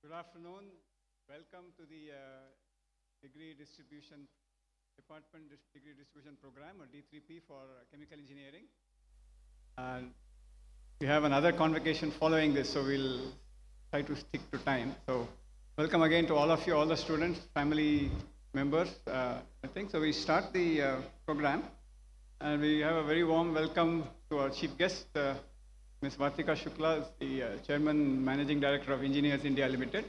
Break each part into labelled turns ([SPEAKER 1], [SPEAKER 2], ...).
[SPEAKER 1] Good afternoon. Welcome to the Degree Distribution Department Degree Distribution Program, or D3P, for Chemical Engineering. We have another convocation following this, so we'll try to stick to time. So welcome again to all of you, all the students, family members, I think. So we start the program, and we have a very warm welcome to our chief guest, Ms. Vartika Shukla, the Chairman Managing Director of Engineers India Limited.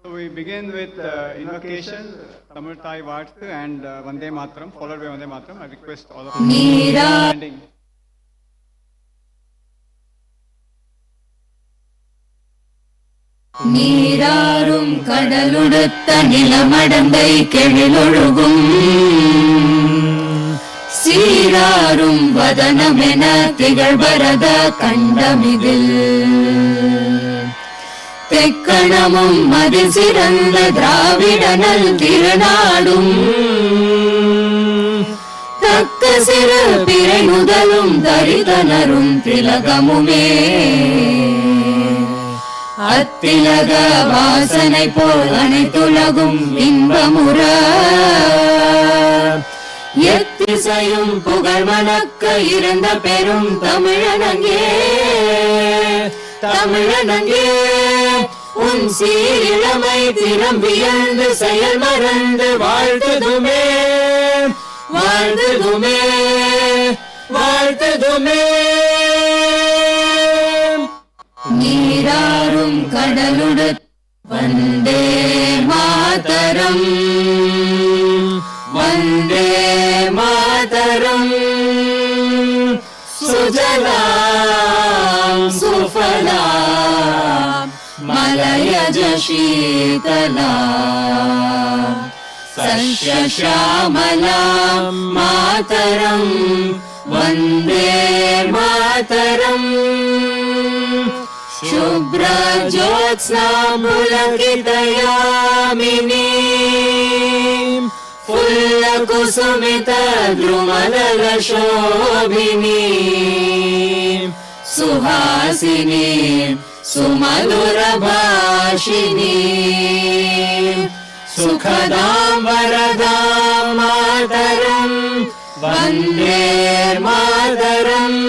[SPEAKER 1] So we begin with invocation, Tamil Thai Vaarthu and Vande Mataram, followed by Vande Mataram. I request all of you standing.
[SPEAKER 2] நீராறும் கடலுடுத்த நிலமடந்தை கெழிலொழுகும் சீராறும் வதனமென திகழ்பரத கண்டமிதில் தெக்கணமும் மதில் சிறந்த திராவிடனல் திருநாடும் தக்க சிறு பிறை முதலும் தரிதனரும் திலகமுமே அத்திலக வாசனை போல் அனைத்துலகும் இன்பமுற எத்திசையும் புகழ் மணக்க இருந்த பெரும் தமிழனங்கே தமிழனங்கே உன் சீரிழமை திறம் வியந்து செயல் மறந்து வாழ்த்துதுமே வாழ்த்துதுமே வாழ்த்துதுமே. நீராறும் கடலுடு வந்தே மாதரம் வந்தே மாதரம் சுஜலாம் சுஃபலாம் மலயஜ சீதலாம் சஸ்யஸ்யாமலாம் மாதரம் வந்தே மாதரம் शुभ्र ज्योत्स्ना पुलकितयामिनी फुल्लकुसुमित द्रुमदल शोभिनी सुहासिनी सुमधुर भाषिनी सुखदां वरदां मातरं वन्दे मातरम्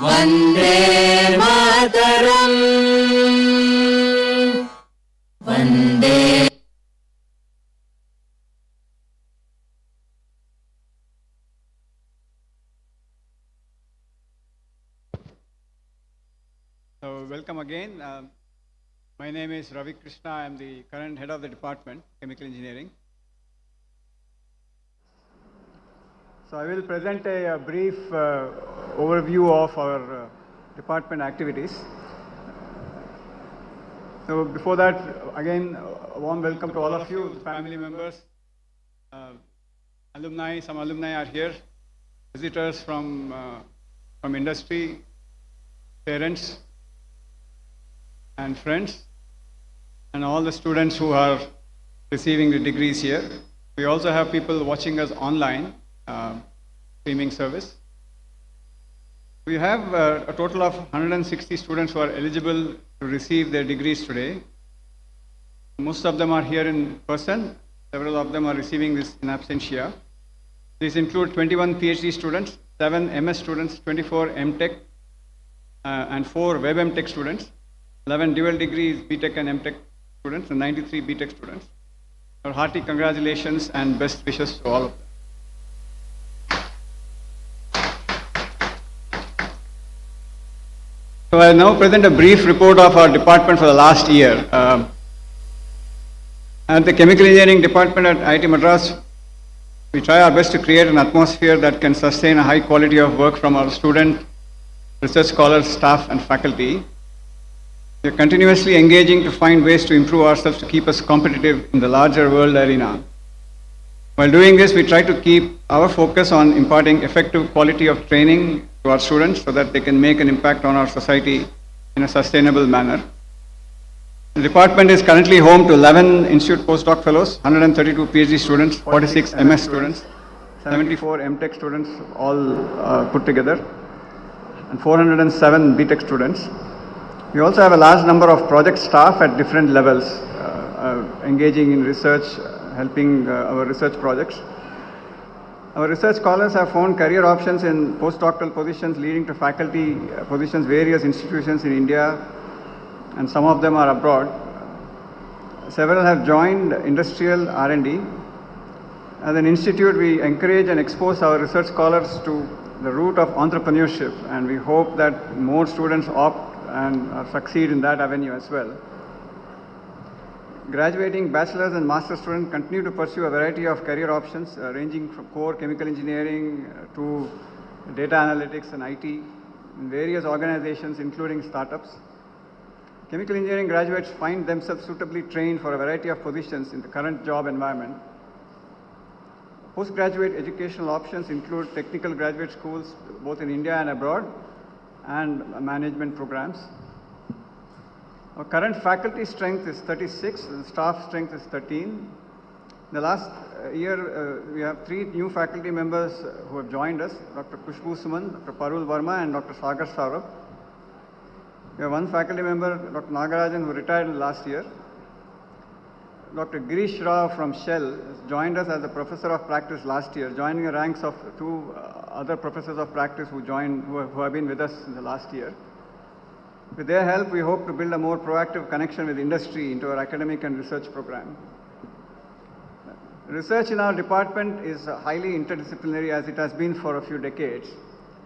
[SPEAKER 2] वन्दे मातरम् वन्दे.
[SPEAKER 1] So welcome again. My name is Ravi Krishna. I am the current head of the department, Chemical Engineering. So I will present a brief overview of our department activities. So before that, again, a warm welcome to all of you, family members, alumni. Some alumni are here, visitors from industry, parents and friends, and all the students who are receiving the degrees here. We also have people watching us online. Streaming service. We have a total of 160 students who are eligible to receive their degrees today. Most of them are here in person. Several of them are receiving this in absentia. These include 21 PhD students, 7 MS students, 24 MTech, and 4 Web MTech students, 11 dual degrees BTech and MTech students, and 93 BTech students. Our hearty congratulations and best wishes to all of them. So I now present a brief report of our department for the last year. At the Chemical Engineering Department at IIT Madras, we try our best to create an atmosphere that can sustain a high quality of work from our student, research scholars, staff and faculty. We are continuously engaging to find ways to improve ourselves to keep us competitive in the larger world arena. While doing this, we try to keep our focus on imparting effective quality of training to our students so that they can make an impact on our society in a sustainable manner. The department is currently home to 11 Institute Postdoc Fellows, 132 PhD students, 46 MS students, 74 MTech students, all put together. and 407 BTech students. We also have a large number of project staff at different levels, engaging in research, helping our research projects. Our research scholars have found career options in postdoctoral positions leading to faculty positions, various institutions in India, and some of them are abroad. Several have joined industrial R&D. As an institute, we encourage and expose our research scholars to the route of entrepreneurship, and we hope that more students opt and succeed in that avenue as well. Graduating bachelor's and master's students continue to pursue a variety of career options, ranging from core chemical engineering to data analytics and IT in various organizations, including startups. Chemical engineering graduates find themselves suitably trained for a variety of positions in the current job environment. Postgraduate educational options include technical graduate schools both in India and abroad, and management programs. Our current faculty strength is 36, and staff strength is 13. In the last year, we have 3 new faculty members who have joined us, Dr. Kushbu Suman, Dr. Parul Verma, and Dr. Sagar Saurabh. We have 1 faculty member, Dr. Nagarajan, who retired last year. Dr. Girish Rao from Shell has joined us as a professor of practice last year, joining the ranks of 2 other professors of practice who have been with us in the last year. With their help, we hope to build a more proactive connection with industry into our academic and research program. Research in our department is highly interdisciplinary, as it has been for a few decades,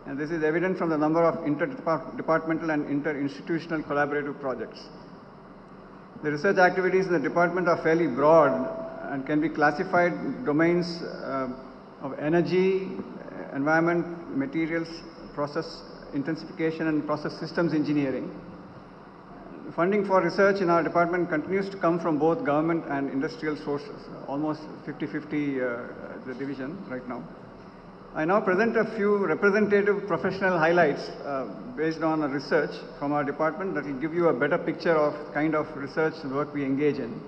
[SPEAKER 1] and this is evident from the number of interdepartmental and interinstitutional collaborative projects. The research activities in the department are fairly broad and can be classified domains of energy, environment, materials, process intensification, and process systems engineering. Funding for research in our department continues to come from both government and industrial sources, almost 50-50 the division right now. I now present a few representative professional highlights based on research from our department that will give you a better picture of kind of research work we engage in.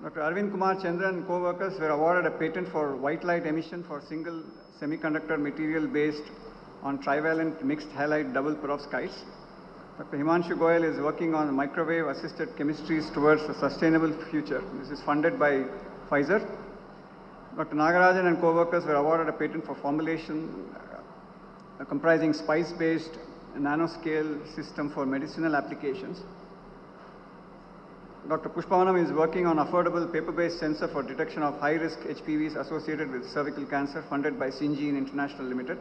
[SPEAKER 1] Dr. Arvind Kumar Chandran and co-workers were awarded a patent for white light emission for single semiconductor material based on trivalent mixed halide double perovskites. Dr. Himanshu Goyal is working on microwave assisted chemistries towards a sustainable future. This is funded by Pfizer. Dr. Nagarajan and co-workers were awarded a patent for formulation comprising spice-based nanoscale system for medicinal applications. Dr. Pushpavanam is working on affordable paper-based sensor for detection of high-risk HPVs associated with cervical cancer, funded by Syngene International Limited.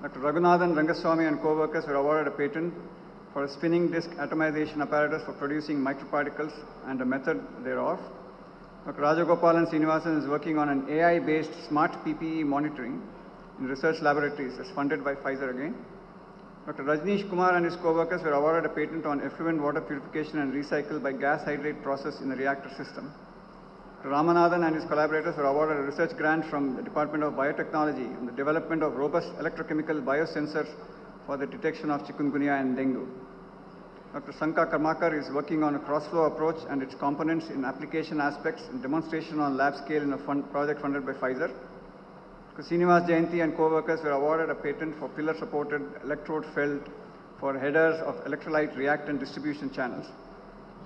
[SPEAKER 1] Dr. Raghunathan Rangaswamy and co-workers were awarded a patent for a spinning disk atomization apparatus for producing microparticles and a method thereof. Dr. Rajagopalan Srinivasan is working on an AI-based smart PPE monitoring in research laboratories as funded by Pfizer again. Dr. Rajneesh Kumar and his co-workers were awarded a patent on effluent water purification and recycle by gas hydrate process in the reactor system. Dr. Ramanathan and his collaborators were awarded a research grant from the Department of Biotechnology on the development of robust electrochemical biosensors for the detection of chikungunya and dengue. Dr. Sanka Karmakar is working on a cross-flow approach and its components in application aspects and demonstration on lab scale in a project funded by Pfizer. Dr. Srinivas Jayanti and co-workers were awarded a patent for pillar-supported electrode felt for headers of electrolyte reactant distribution channels.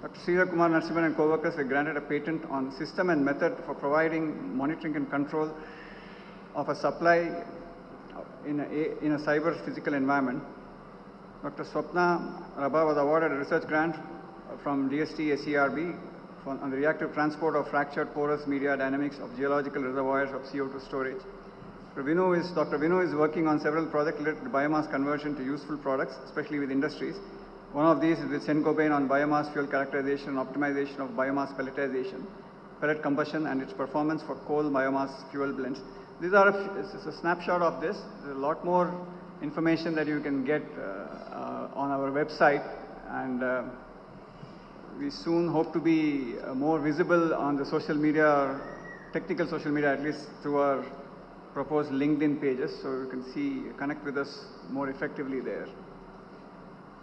[SPEAKER 1] Dr. Sridhar Kumar Narasimhan and co-workers were granted a patent on system and method for providing monitoring and control of a supply in a cyber physical environment. Dr. Swapna Rabha was awarded a research grant from DST SERB on the reactive transport of fractured porous media dynamics of geological reservoirs of CO2 storage. Dr. Vinu is working on several projects related to biomass conversion to useful products, especially with industries. One of these is with Saint-Gobain on biomass fuel characterization and optimization of biomass pelletization, pellet combustion, and its performance for coal biomass fuel blends. These are a snapshot of this. There's a lot more information that you can get on our website, and we soon hope to be more visible on the social media, or technical social media, at least through our proposed LinkedIn pages, so you can connect with us more effectively there.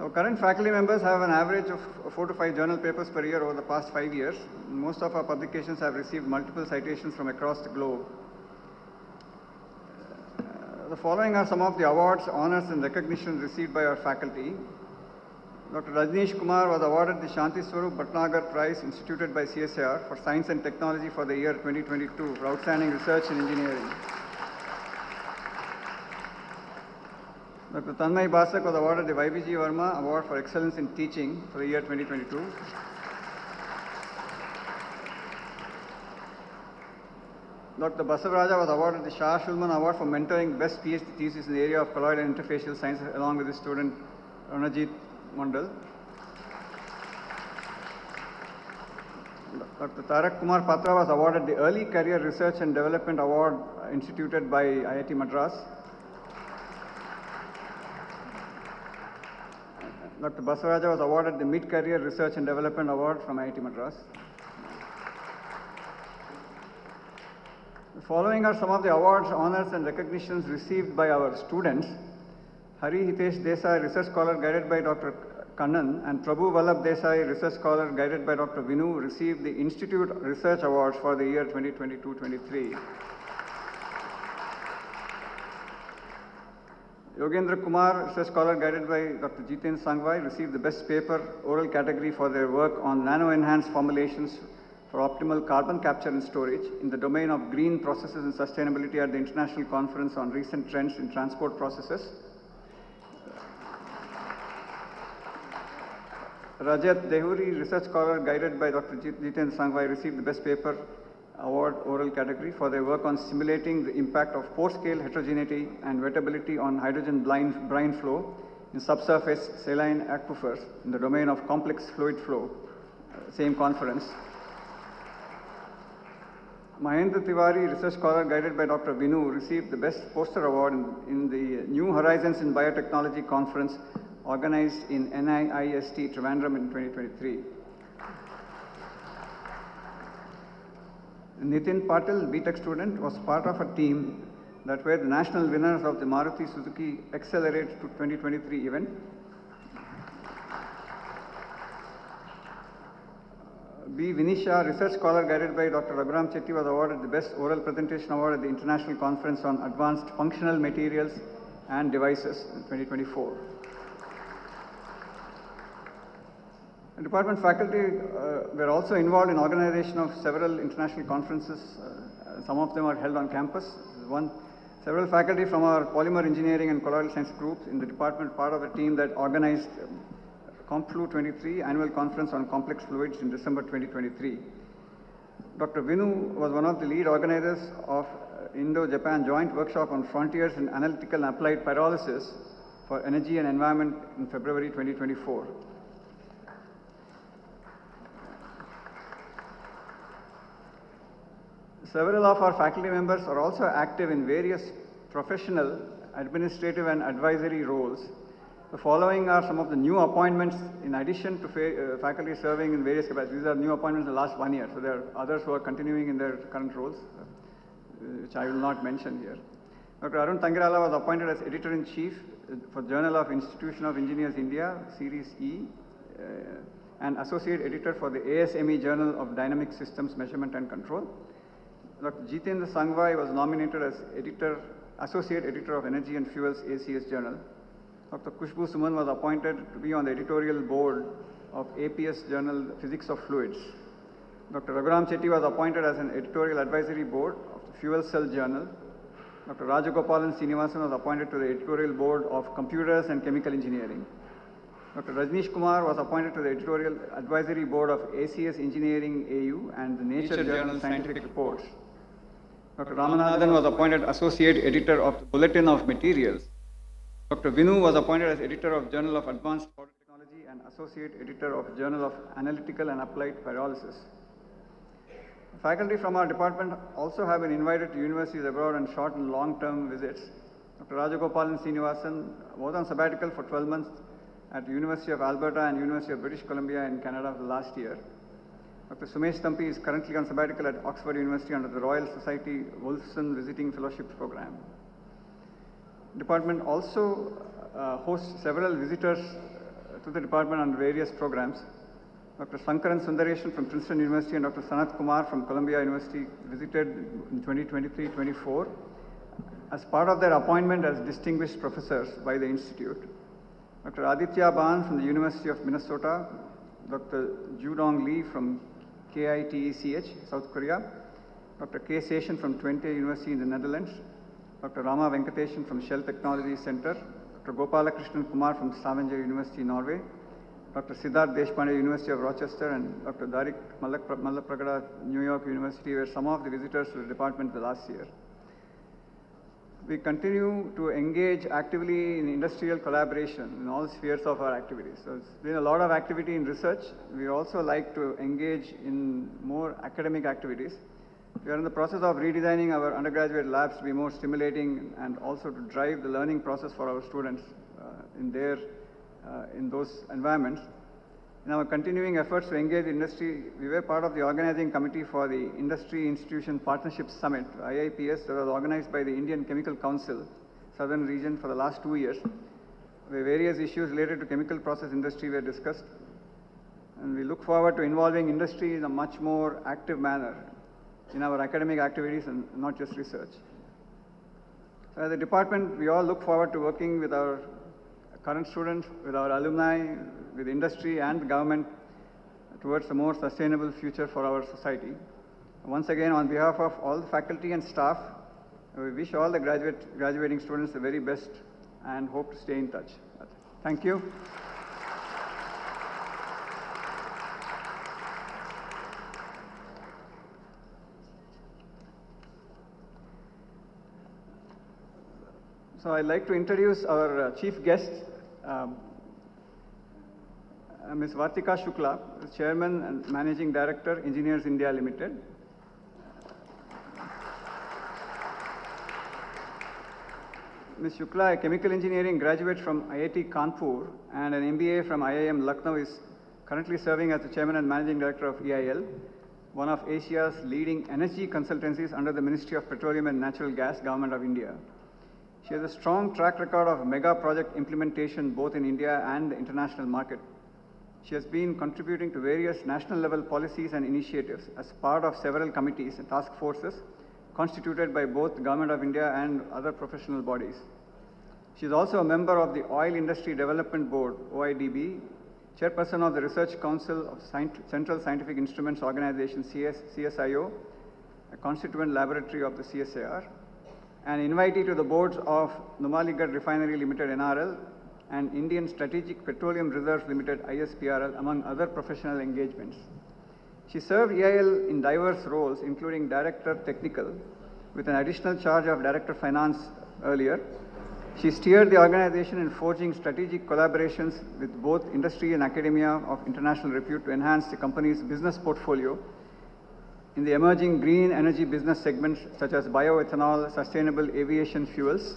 [SPEAKER 1] Our current faculty members have an average of 4 to 5 journal papers per year over the past 5 years. Most of our publications have received multiple citations from across the globe. The following are some of the awards, honors and recognitions received by our faculty. Dr. Rajneesh Kumar was awarded the Shanti Swarup Bhatnagar Prize instituted by CSIR for Science and Technology for the year 2022 for outstanding research in engineering. Dr. Tanmay Basak was awarded the YBG Verma Award for Excellence in Teaching for the year 2022. Dr. Basavaraja was awarded the Shah Shulman Award for mentoring best PhD thesis in the area of colloidal and interfacial science along with his student Ranajit Mandal. Dr. Tarak Kumar Patra was awarded the Early Career Research and Development Award instituted by IIT Madras. Dr. Basavaraja was awarded the Mid-Career Research and Development Award from IIT Madras. The following are some of the awards, honors and recognitions received by our students. Hari Hitesh Desai, Research Scholar guided by Dr. Kannan, and Prabhu Vallabh Desai, Research Scholar guided by Dr. Vinu, received the Institute Research Awards for the year 2022-23. Yogendra Kumar, Research Scholar guided by Dr. Jiten Sangwai, received the Best Paper Oral category for their work on nano-enhanced formulations for optimal carbon capture and storage in the domain of green processes and sustainability at the International Conference on Recent Trends in Transport Processes. Rajat Dehuri, Research Scholar guided by Dr. Jiten Sangwai, received the Best Paper Award Oral category for their work on simulating the impact of pore-scale heterogeneity and wettability on hydrogen brine flow in subsurface saline aquifers in the domain of complex fluid flow, same conference. Mahendra Tiwari, Research Scholar guided by Dr. Vinu, received the Best Poster Award in the New Horizons in Biotechnology Conference organized in NIIST Trivandrum in 2023. Nitin Patil, BTech student, was part of a team that were the national winners of the Maruti Suzuki Accelerate to 2023 event. B. Vinisha, Research Scholar guided by Dr. Raghuram Chetty, was awarded the Best Oral Presentation Award at the International Conference on Advanced Functional Materials and Devices in 2024. The department faculty were also involved in organization of several international conferences. Some of them are held on campus. Several faculty from our Polymer Engineering and Colloidal Science groups in the department, part of a team that organized CompFlu 23 Annual Conference on Complex Fluids in December 2023. Dr. Vinu was one of the lead organizers of Indo-Japan Joint Workshop on Frontiers in Analytical and Applied Pyrolysis for Energy and Environment in February 2024. Several of our faculty members are also active in various professional, administrative and advisory roles. The following are some of the new appointments in addition to faculty serving in various capacities. These are new appointments in the last 1 year, so there are others who are continuing in their current roles, which I will not mention here. Dr. Arun Tangirala was appointed as Editor-in-Chief for Journal of Institution of Engineers India, Series E, and Associate Editor for the ASME Journal of Dynamic Systems Measurement and Control. Dr. Jitendra Sangwai was nominated as Associate Editor of Energy and Fuels ACS Journal. Dr. Kushbu Suman was appointed to be on the editorial board of APS Journal Physics of Fluids. Dr. Raghuram Chetty was appointed as an editorial advisory board of the Fuel Cell Journal. Dr. Rajagopalan Srinivasan was appointed to the editorial board of Computers and Chemical Engineering. Dr. Rajneesh Kumar was appointed to the editorial advisory board of ACS Engineering AU and the Nature Journal Scientific Reports. Dr. Ramanathan was appointed Associate Editor of the Bulletin of Materials. Dr. Vinu was appointed as Editor of Journal of Advanced Powder Technology and Associate Editor of Journal of Analytical and Applied Pyrolysis. Faculty from our department also have been invited to universities abroad on short and long-term visits. Dr. Rajagopalan Srinivasan was on sabbatical for 12 months at the University of Alberta and University of British Columbia in Canada last year. Dr. Sumesh Tampi is currently on sabbatical at Oxford University under the Royal Society Wolfson Visiting Fellowship Program. Department also hosts several visitors to the department on various programs. Dr. Sankaran Sundareshan from Princeton University and Dr. Sanat Kumar from Columbia University visited in 2023-24 as part of their appointment as distinguished professors by the Institute, Dr. Aditya Ban from the University of Minnesota, Dr. Judong Lee from KITECH, South Korea, Dr. K. Seshan from Twente University in the Netherlands, Dr. Rama Venkateshan from Shell Technology Center, Dr. Gopalakrishnan Kumar from Stavanger University, Norway, Dr. Siddharth Deshpande, University of Rochester, and Dr. Darik Mallapragada, New York University were some of the visitors to the department the last year. We continue to engage actively in industrial collaboration in all spheres of our activities. So there's been a lot of activity in research. We also like to engage in more academic activities. We are in the process of redesigning our undergraduate labs to be more stimulating and also to drive the learning process for our students in those environments. In our continuing efforts to engage industry, we were part of the organizing committee for the Industry Institution Partnership Summit, IIPS, that was organized by the Indian Chemical Council, Southern Region, for the last 2 years, where various issues related to chemical process industry were discussed. And we look forward to involving industry in a much more active manner in our academic activities and not just research. So as a department, we all look forward to working with our current students, with our alumni, with industry and the government towards a more sustainable future for our society. Once again, on behalf of all the faculty and staff, we wish all the graduating students the very best and hope to stay in touch. Thank you. So I'd like to introduce our chief guest, Ms. Vartika Shukla, Chairman and Managing Director, Engineers India Limited. Ms. Shukla, a chemical engineering graduate from IIT Kanpur and an MBA from IIM Lucknow, is currently serving as the Chairman and Managing Director of EIL, one of Asia's leading energy consultancies under the Ministry of Petroleum and Natural Gas, Government of India. She has a strong track record of mega project implementation both in India and the international market. She has been contributing to various national level policies and initiatives as part of several committees and task forces constituted by both the Government of India and other professional bodies. She is also a member of the Oil Industry Development Board, OIDB, Chairperson of the Research Council of Central Scientific Instruments Organization, CSIO, a constituent laboratory of the CSIR, an invitee to the boards of Numaligarh Refinery Limited, NRL, and Indian Strategic Petroleum Reserves Limited, ISPRL, among other professional engagements. She served EIL in diverse roles, including Director Technical, with an additional charge of Director Finance earlier. She steered the organization in forging strategic collaborations with both industry and academia of international repute to enhance the company's business portfolio in the emerging green energy business segments such as bioethanol, sustainable aviation fuels,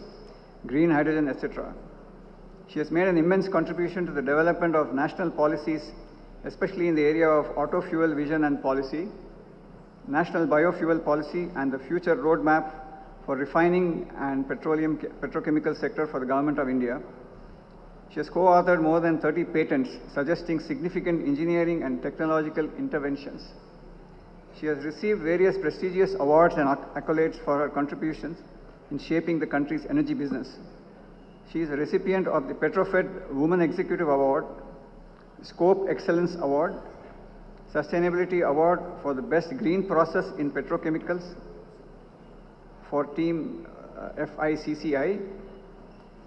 [SPEAKER 1] green hydrogen, etc. She has made an immense contribution to the development of national policies, especially in the area of auto fuel vision and policy, national biofuel policy, and the future roadmap for refining and petrochemical sector for the Government of India. She has co-authored more than 30 patents suggesting significant engineering and technological interventions. She has received various prestigious awards and accolades for her contributions in shaping the country's energy business. She is a recipient of the Petrofed Women Executive Award, Scope Excellence Award, Sustainability Award for the Best Green Process in Petrochemicals for Team FICCI,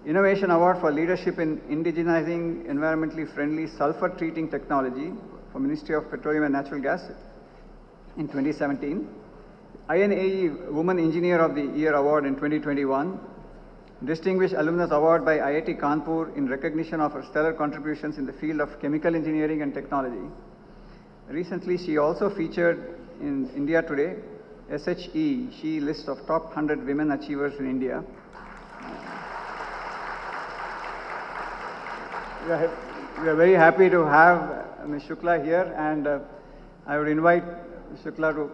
[SPEAKER 1] Innovation Award for Leadership in Indigenizing Environmentally Friendly Sulfur Treating Technology for Ministry of Petroleum and Natural Gas in 2017, INAE Woman Engineer of the Year Award in 2021, Distinguished Alumnus Award by IIT Kanpur in recognition of her stellar contributions in the field of chemical engineering and technology. Recently, she also featured in India Today, SHE, she list of top 100 women achievers in India. We are very happy to have Ms. Shukla here, and I would invite Ms. Shukla to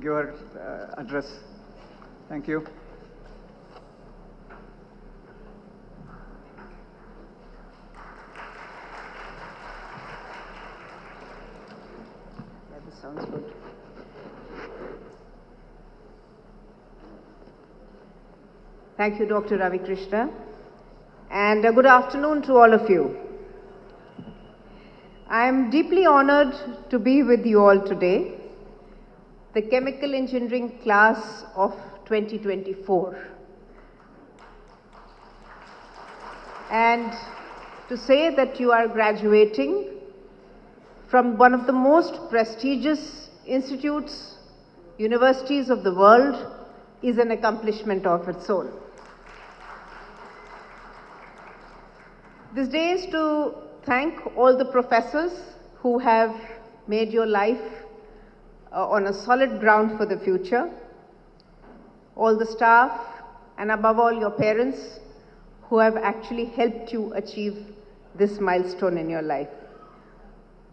[SPEAKER 1] give her address. Thank you.
[SPEAKER 3] That sounds good. Thank you, Dr. Ravi Krishna. And good afternoon to all of you. I am deeply honored to be with you all today, the Chemical Engineering class of 2024. And to say that you are graduating from one of the most prestigious institutes, universities of the world is an accomplishment of its own. This day is to thank all the professors who have made your life on a solid ground for the future, all the staff, and above all your parents who have actually helped you achieve this milestone in your life.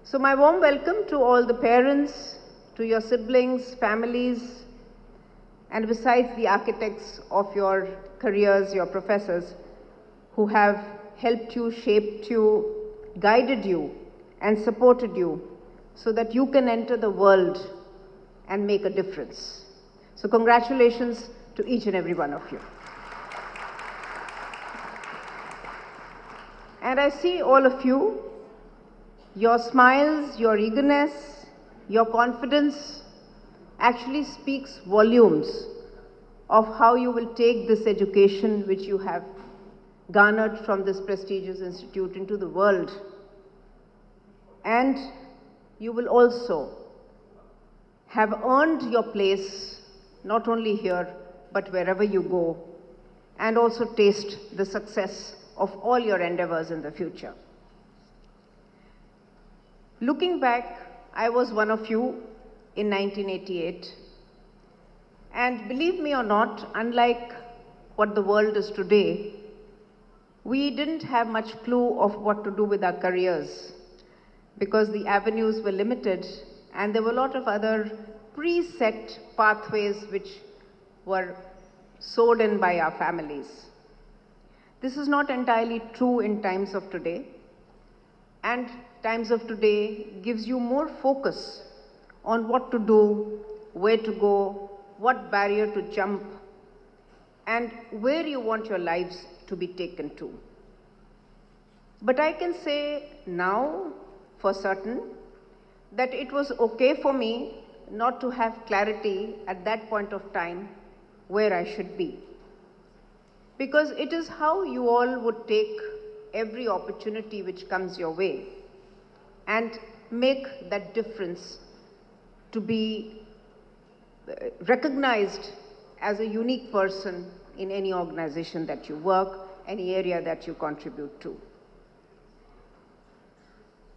[SPEAKER 3] So my warm welcome to all the parents, to your siblings, families, and besides the architects of your careers, your professors, who have helped you, shaped you, guided you, and supported you so that you can enter the world and make a difference. So congratulations to each and every one of you. And I see all of you, your smiles, your eagerness, your confidence actually speaks volumes of how you will take this education which you have garnered from this prestigious institute into the world. And you will also have earned your place not only here but wherever you go, and also taste the success of all your endeavors in the future. Looking back, I was one of you in 1988, and believe me or not, unlike what the world is today, we didn't have much clue of what to do with our careers because the avenues were limited and there were a lot of other preset pathways which were sowed in by our families. This is not entirely true in times of today, and times of today gives you more focus on what to do, where to go, what barrier to jump, and where you want your lives to be taken to. But I can say now for certain that it was okay for me not to have clarity at that point of time where I should be. Because it is how you all would take every opportunity which comes your way and make that difference to be recognized as a unique person in any organization that you work, any area that you contribute to.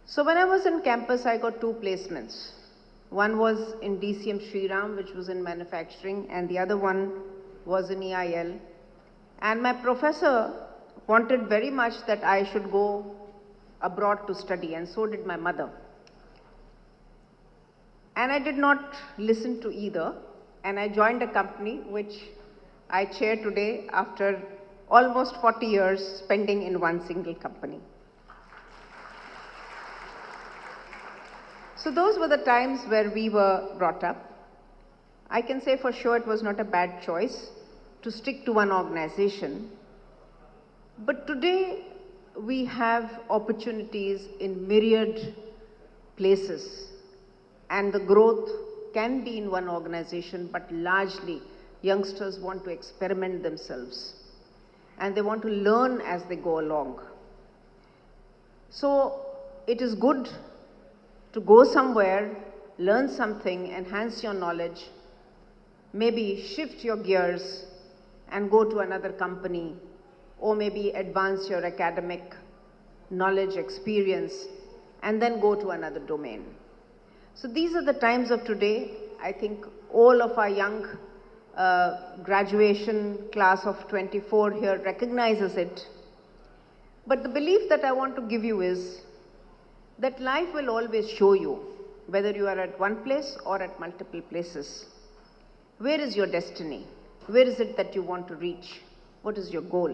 [SPEAKER 3] So when I was in campus, I got 2 placements. One was in DCM Shriram, which was in manufacturing, and the other one was in EIL. And my professor wanted very much that I should go abroad to study, and so did my mother. And I did not listen to either, and I joined a company which I chair today after almost 40 years spending in one single company. So those were the times where we were brought up. I can say for sure it was not a bad choice to stick to one organization. But today we have opportunities in myriad places, and the growth can be in one organization, but largely youngsters want to experiment themselves and they want to learn as they go along. So it is good to go somewhere, learn something, enhance your knowledge, maybe shift your gears and go to another company, or maybe advance your academic knowledge, experience, and then go to another domain. So these are the times of today. I think all of our young graduation class of 24 here recognizes it. But the belief that I want to give you is that life will always show you, whether you are at one place or at multiple places, where is your destiny? Where is it that you want to reach? What is your goal?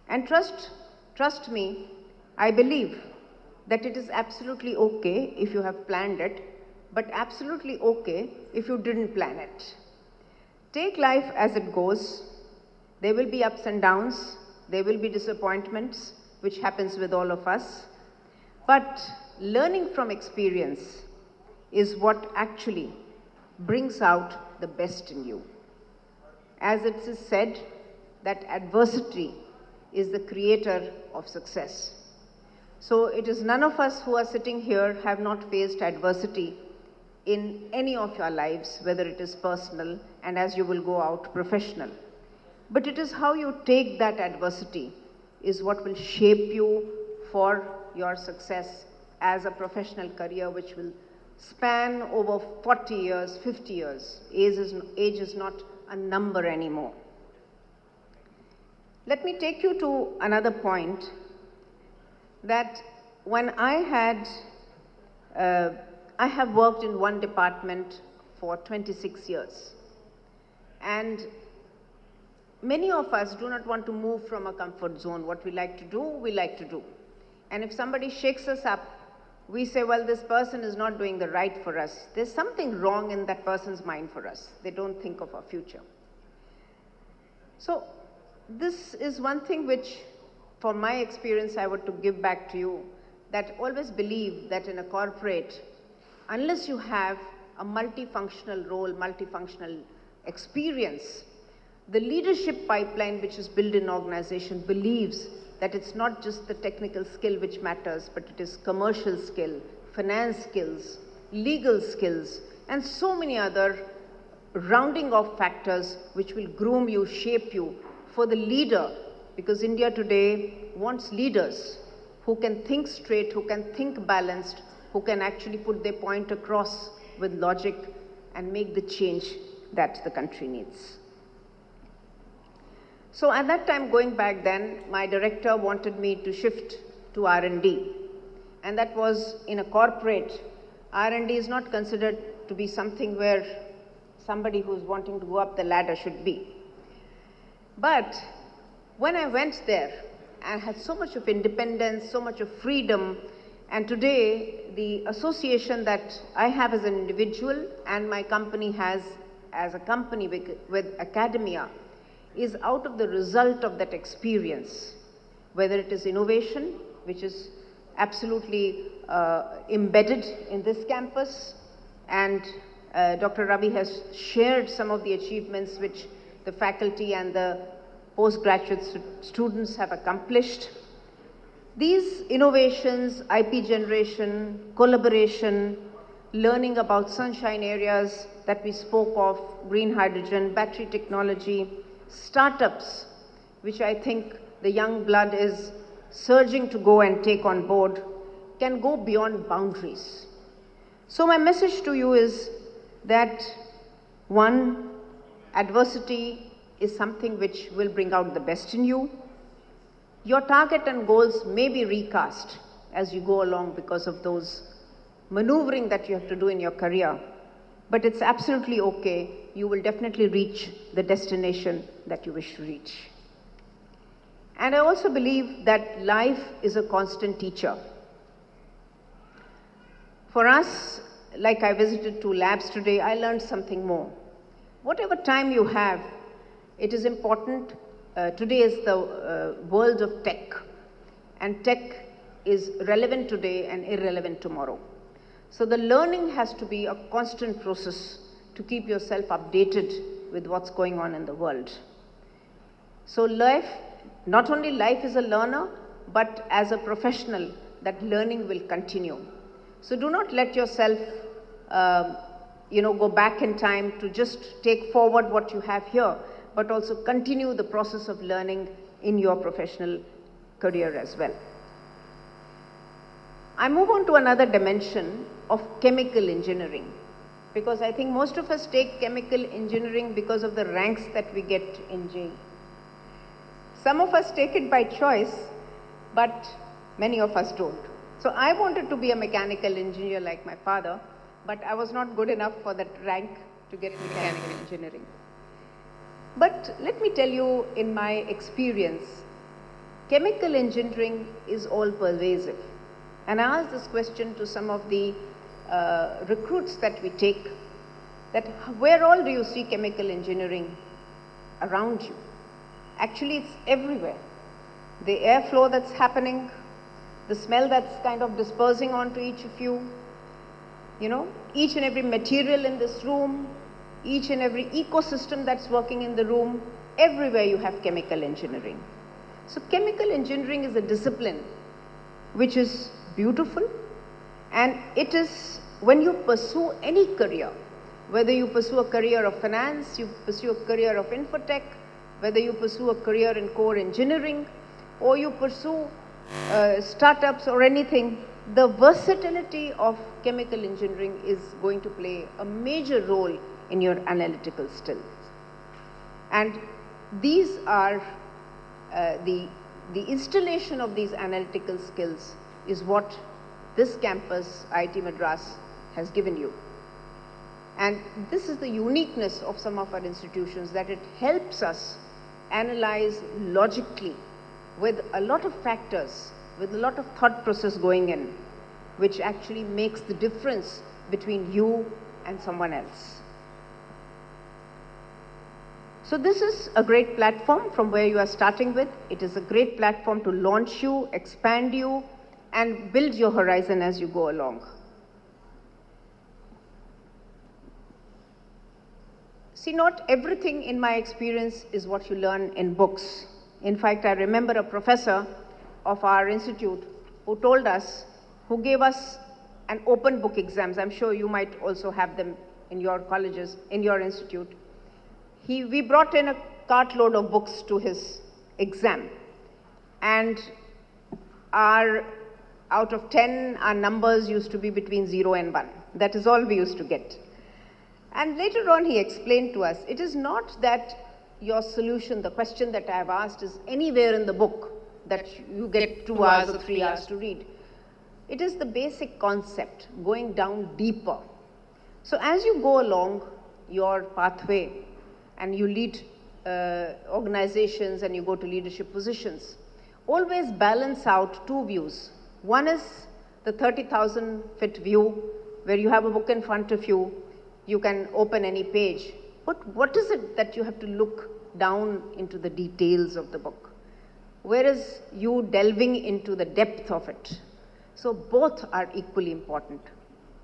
[SPEAKER 3] And trust me, I believe that it is absolutely okay if you have planned it, but absolutely okay if you didn't plan it. Take life as it goes, There will be ups and downs, there will be disappointments, which happens with all of us. But learning from experience is what actually brings out the best in you. As it is said, that adversity is the creator of success. So it is none of us who are sitting here have not faced adversity in any of your lives, whether it is personal and as you will go out professional. But it is how you take that adversity is what will shape you for your success as a professional career which will span over 40 years, 50 years. Age is not a number anymore. Let me take you to another point, that when I have worked in one department for 26 years, and many of us do not want to move from a comfort zone. What we like to do, we like to do. And if somebody shakes us up, we say, well, this person is not doing the right for us. There's something wrong in that person's mind for us. They don't think of our future. So this is one thing which, from my experience, I want to give back to you, that always believe that in a corporate, unless you have a multifunctional role, multifunctional experience, the leadership pipeline which is built in organization believes that it's not just the technical skill which matters, but it is commercial skill, finance skills, legal skills, and so many other rounding off factors which will groom you, shape you for the leader, because India today wants leaders who can think straight, who can think balanced, who can actually put their point across with logic and make the change that the country needs. So at that time, going back then, my director wanted me to shift to R&D. And that was in a corporate. R&D is not considered to be something where somebody who's wanting to go up the ladder should be. But when I went there, I had so much of independence, so much of freedom, and today the association that I have as an individual and my company has as a company with academia is out of the result of that experience, whether it is innovation, which is absolutely embedded in this campus, and Dr. Ravi has shared some of the achievements which the faculty and the postgraduate students have accomplished. These innovations, IP generation, collaboration, learning about sunshine areas that we spoke of, green hydrogen, battery technology, startups, which I think the young blood is surging to go and take on board, can go beyond boundaries. So my message to you is that, one, adversity is something which will bring out the best in you. Your target and goals may be recast as you go along because of those maneuvering that you have to do in your career, but it's absolutely okay. You will definitely reach the destination that you wish to reach. And I also believe that life is a constant teacher. For us, like I visited 2 labs today, I learned something more. Whatever time you have, it is important. Today is the world of tech, and tech is relevant today and irrelevant tomorrow. So the learning has to be a constant process to keep yourself updated with what's going on in the world. So life, not only life is a learner, but as a professional, that learning will continue. So do not let yourself go back in time to just take forward what you have here, but also continue the process of learning in your professional career as well. I move on to another dimension of chemical engineering, because I think most of us take chemical engineering because of the ranks that we get in JEE. Some of us take it by choice, but many of us don't. So I wanted to be a mechanical engineer like my father, but I was not good enough for that rank to get mechanical engineering. But let me tell you, in my experience, chemical engineering is all pervasive. And I asked this question to some of the recruits that we take, that where all do you see chemical engineering around you? Actually, it's everywhere. The airflow that's happening, the smell that's kind of dispersing onto each of you, each and every material in this room, each and every ecosystem that's working in the room, everywhere you have chemical engineering. So chemical engineering is a discipline which is beautiful, and it is, when you pursue any career, whether you pursue a career of finance, you pursue a career of infotech, whether you pursue a career in core engineering, or you pursue startups or anything, the versatility of chemical engineering is going to play a major role in your analytical skills. And these are the installation of these analytical skills is what this campus, IIT Madras, has given you. And this is the uniqueness of some of our institutions, that it helps us analyze logically with a lot of factors, with a lot of thought process going in, which actually makes the difference between you and someone else. So this is a great platform from where you are starting with. It is a great platform to launch you, expand you, and build your horizon as you go along. See, not everything in my experience is what you learn in books. In fact, I remember a professor of our institute who told us, who gave us an open book exams. I'm sure you might also have them in your colleges, in your institute. We brought in a cartload of books to his exam, and out of 10, our numbers used to be between 0 and 1. That is all we used to get. And later on he explained to us, it is not that your solution, the question that I have asked, is anywhere in the book that you get 2 hours or 3 hours to read. It is the basic concept, going down deeper. So as you go along your pathway and you lead organizations and you go to leadership positions, always balance out 2 views. One is the 30,000 feet view, where you have a book in front of you, you can open any page. But what is it that you have to look down into the details of the book? Where is you delving into the depth of it? So both are equally important.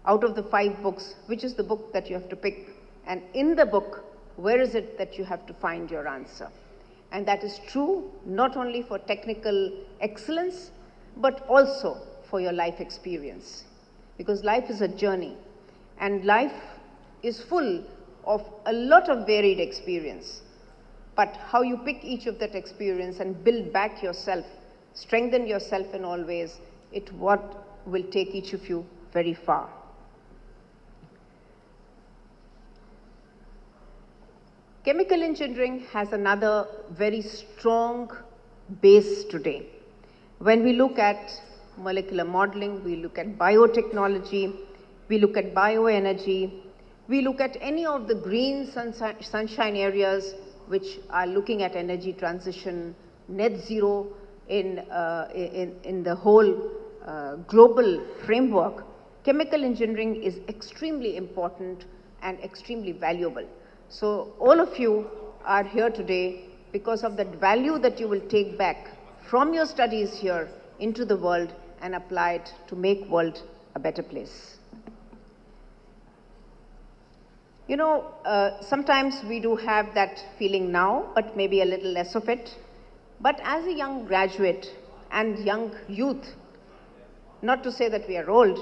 [SPEAKER 3] Out of the 5 books, which is the book that you have to pick? And in the book, where is it that you have to find your answer? And that is true not only for technical excellence, but also for your life experience. Because life is a journey, and life is full of a lot of varied experience. But how you pick each of that experience and build back yourself, strengthen yourself in all ways, it what will take each of you very far. Chemical engineering has another very strong base today. When we look at molecular modeling, we look at biotechnology, we look at bioenergy, we look at any of the green sunshine areas which are looking at energy transition, net zero in the whole global framework. Chemical engineering is extremely important and extremely valuable. So all of you are here today because of that value that you will take back from your studies here into the world and apply it to make world a better place. Sometimes we do have that feeling now, but maybe a little less of it. But as a young graduate and young youth, not to say that we are old,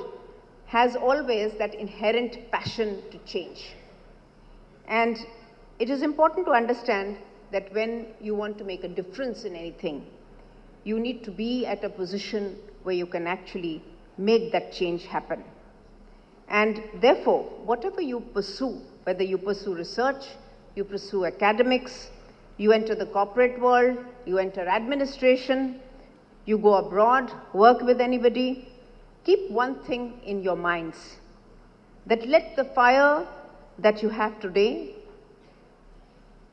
[SPEAKER 3] has always that inherent passion to change. And it is important to understand that when you want to make a difference in anything, you need to be at a position where you can actually make that change happen. And therefore, whatever you pursue, whether you pursue research, you pursue academics, you enter the corporate world, you enter administration, you go abroad, work with anybody, keep one thing in your minds, that let the fire that you have today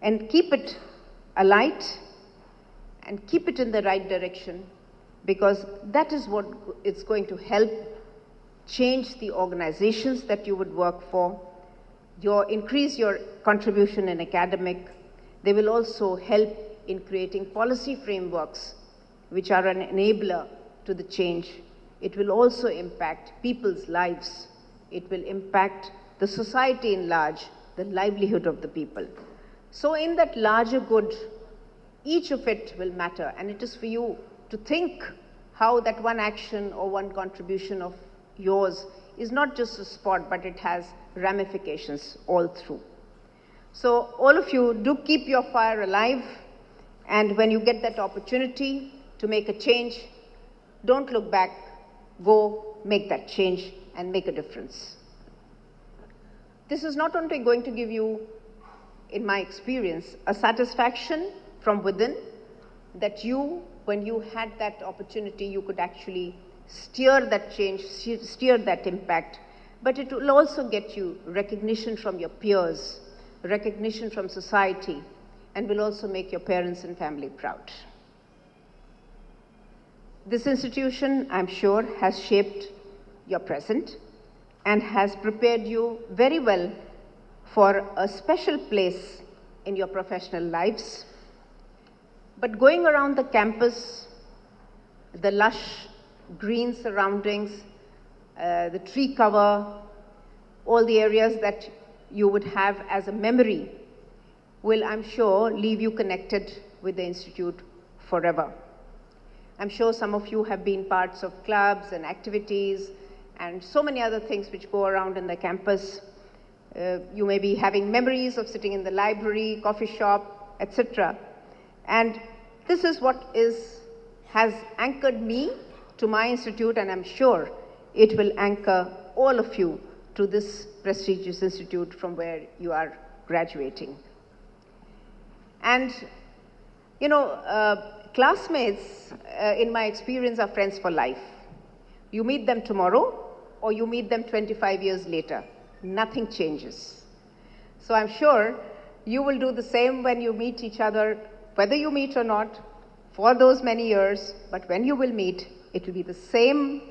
[SPEAKER 3] and keep it alight and keep it in the right direction, because that is what it's going to help change the organizations that you would work for, increase your contribution in academic. They will also help in creating policy frameworks which are an enabler to the change. It will also impact people's lives. It will impact the society in large, the livelihood of the people. So in that larger good, each of it will matter, and it is for you to think how that one action or one contribution of yours is not just a spot, but it has ramifications all through. So all of you, do keep your fire alive, and when you get that opportunity to make a change, don't look back, go make that change and make a difference. This is not only going to give you, in my experience, a satisfaction from within that you, when you had that opportunity, you could actually steer that change, steer that impact, but it will also get you recognition from your peers, recognition from society, and will also make your parents and family proud. This institution, I'm sure, has shaped your present and has prepared you very well for a special place in your professional lives. But going around the campus, the lush green surroundings, the tree cover, all the areas that you would have as a memory will, I'm sure, leave you connected with the Institute forever. I'm sure some of you have been parts of clubs and activities and so many other things which go around in the campus. You may be having memories of sitting in the library, coffee shop, etc. And this is what has anchored me to my institute, and I'm sure it will anchor all of you to this prestigious institute from where you are graduating. And, you know, classmates, in my experience, are friends for life. You meet them tomorrow, or you meet them 25 years later. Nothing changes. So I'm sure you will do the same when you meet each other, whether you meet or not, for those many years, but when you will meet, it will be the same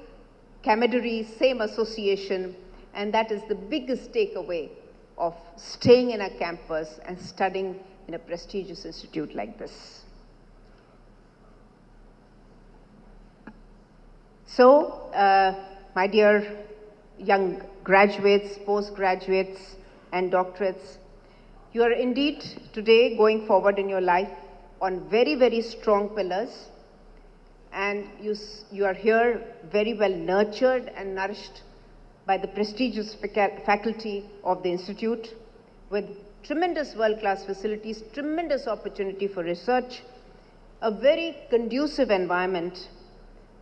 [SPEAKER 3] camaraderie, same association, and that is the biggest takeaway of staying in a campus and studying in a prestigious institute like this. So, my dear young graduates, postgraduates, and doctorates, you are indeed today going forward in your life on very, very strong pillars, and you are here very well nurtured and nourished by the prestigious faculty of the Institute with tremendous world-class facilities, tremendous opportunity for research, a very conducive environment,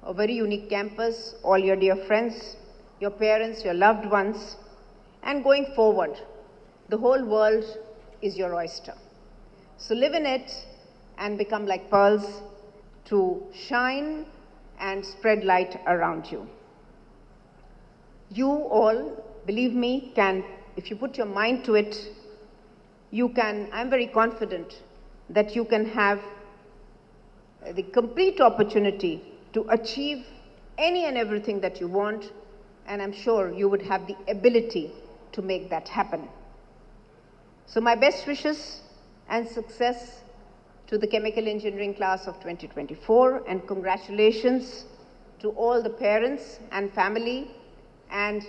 [SPEAKER 3] a very unique campus, all your dear friends, your parents, your loved ones, and going forward, the whole world is your oyster. So live in it and become like pearls to shine and spread light around you. You all, believe me, can, if you put your mind to it, you can, I'm very confident that you can have the complete opportunity to achieve any and everything that you want, and I'm sure you would have the ability to make that happen. So my best wishes and success to the chemical engineering class of 2024, and congratulations to all the parents and family, and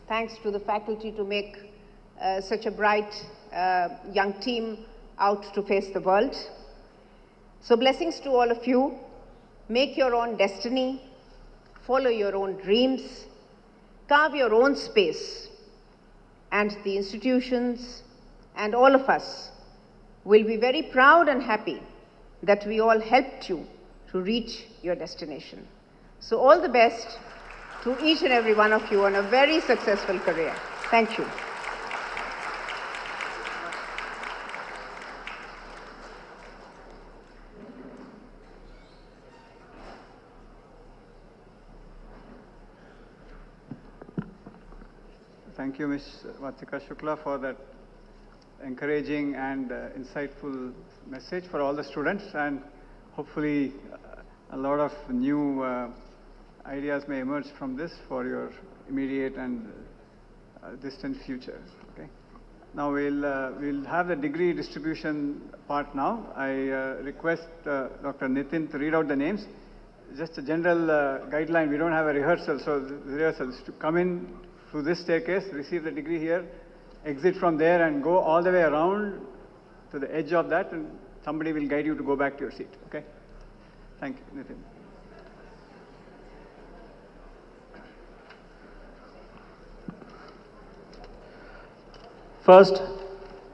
[SPEAKER 3] thanks to the faculty to make such a bright young team out to face the world. So blessings to all of you. Make your own destiny, follow your own dreams, carve your own space, and the institutions and all of us will be very proud and happy that we all helped you to reach your destination. So all the best to each and every one of you on a very successful career. Thank you.
[SPEAKER 1] Thank you, Ms. Vatika Shukla, for that encouraging and insightful message for all the students, and hopefully a lot of new ideas may emerge from this for your immediate and distant future. Okay. Now we'll have the degree distribution part now. I request Dr. Nitin to read out the names. Just a general guideline. We don't have a rehearsal, so the rehearsal is to come in through this staircase, receive the degree here, exit from there, and go all the way around to the edge of that, and somebody will guide you to go back to your seat. Okay? Thank you, Nitin.
[SPEAKER 4] First,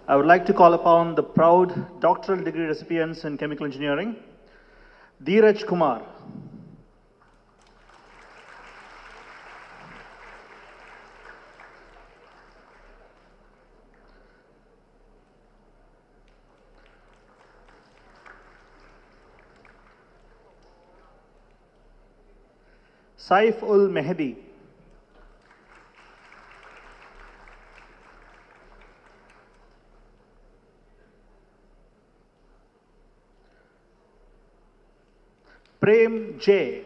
[SPEAKER 4] I would like to call upon the proud doctoral degree recipients in chemical engineering, Dheeraj Kumar. Saif ul Mehdi. Prem J.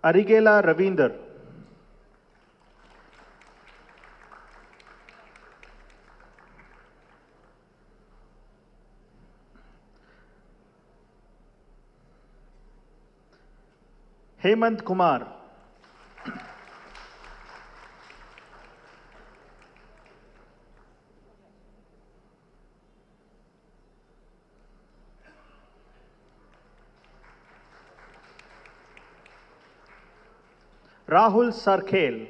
[SPEAKER 4] Arigela Ravinder. Hemant Kumar. Rahul Sarkhel.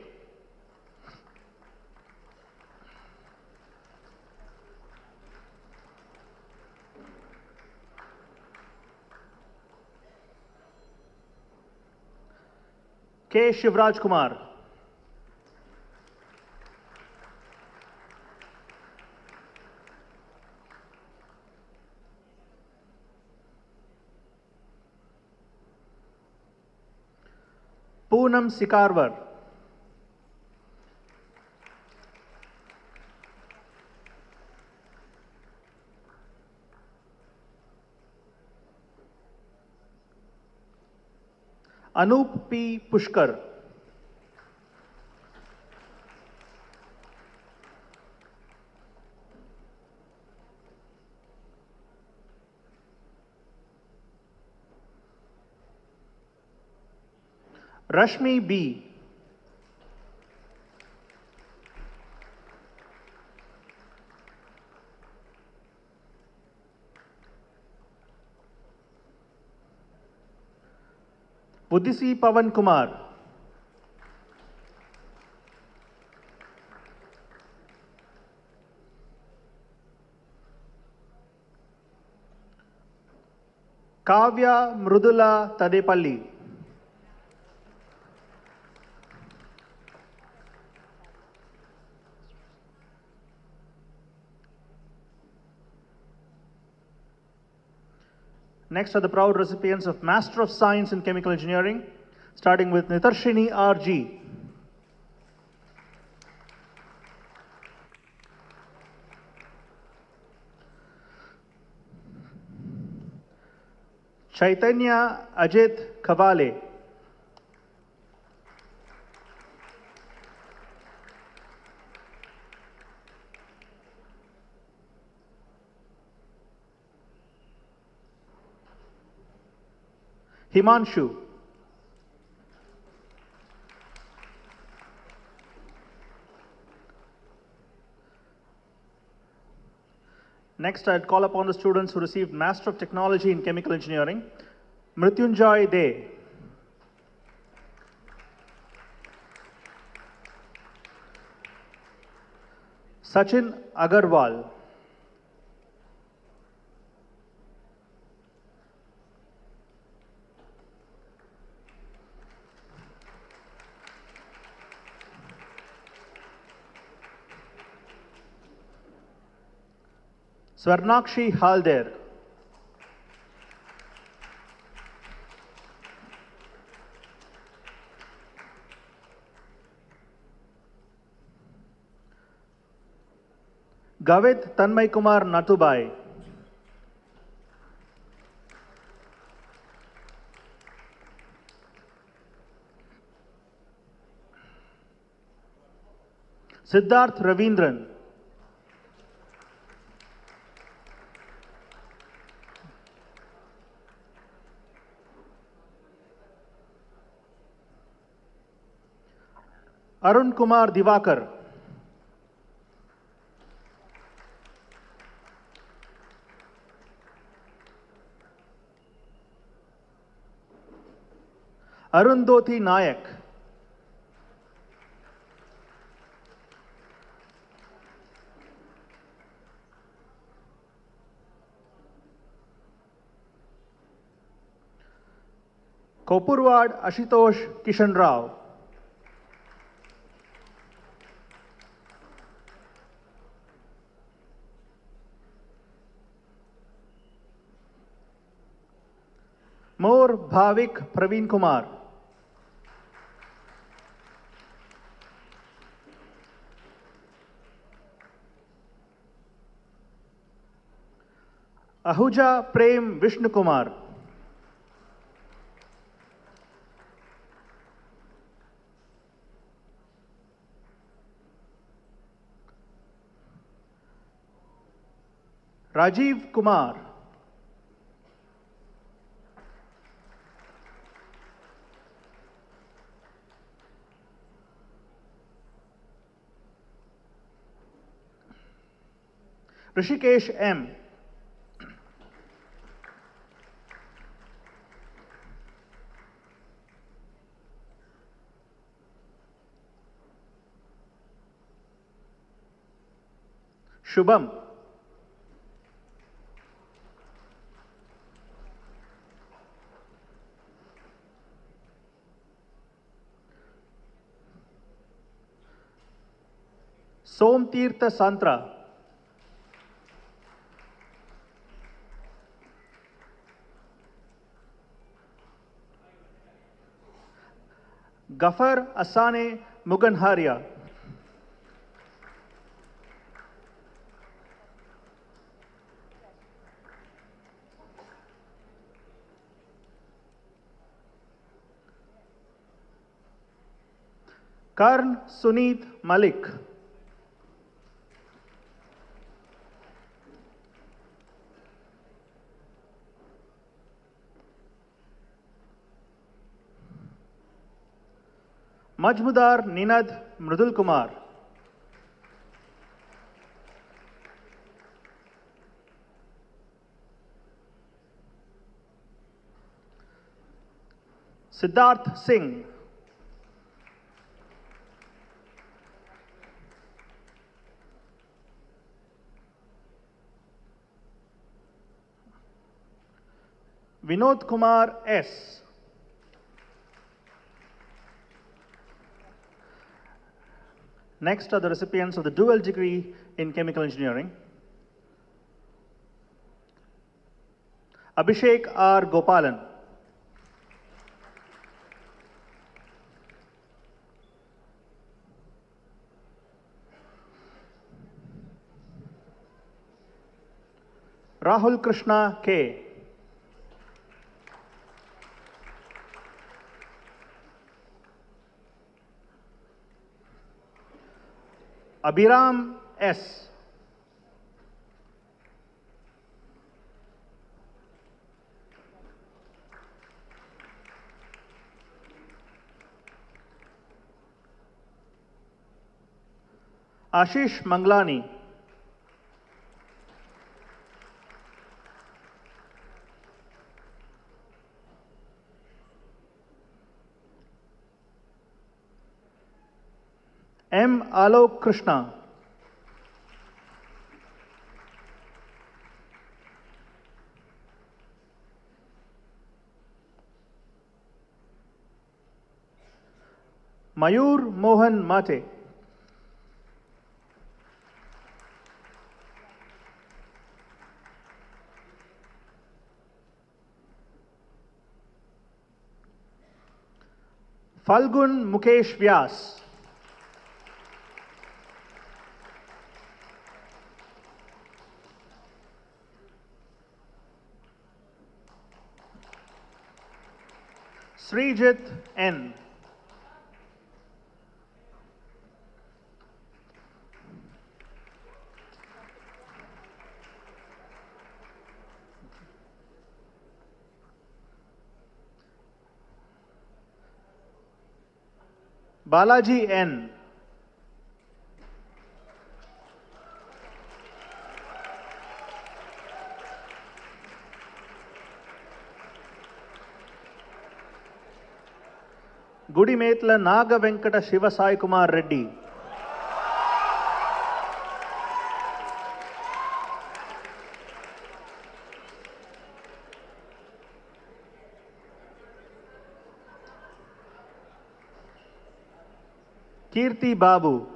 [SPEAKER 4] K. Shivraj Kumar. Poonam Sikarwar. Anup P. Pushkar. Rashmi B. Budisi Pavan Kumar. Kavya Mrudula Tadepalli. Next are the proud recipients of Master of Science in Chemical Engineering, starting with Nitarshini R.G. Chaitanya Ajit Kavale. Himanshu. Next, I'd call upon the students who received Master of Technology in Chemical Engineering, Mrityunjay De. Sachin Agarwal. Swarnakshi Halder. Gavit Tanmay Kumar Natubai. Siddharth Ravindran. Arun Kumar Divakar. Arundhoti Nayak. Kopurwad Ashutosh Kishan Rao. More Bhavik Praveen Kumar. Ahuja Prem Vishnu Kumar. Rajiv Kumar. Rishikesh M. Shubham. Somtirtha Santra. Gafar Asane Muganharia. Karn Suneet Malik. Majmudar Ninad Mridul Kumar. Siddharth Singh. Vinod Kumar S. Next are the recipients of the dual degree in chemical engineering. Abhishek R. Gopalan. Rahul Krishna K. Abhiram S. Ashish Manglani. M. Alok Krishna. Mayur Mohan Mate. Falgun Mukesh Vyas. Srijit N. Balaji N. Gudimetla Naga Venkata Shiva Sai Kumar Reddy. Kirti Babu.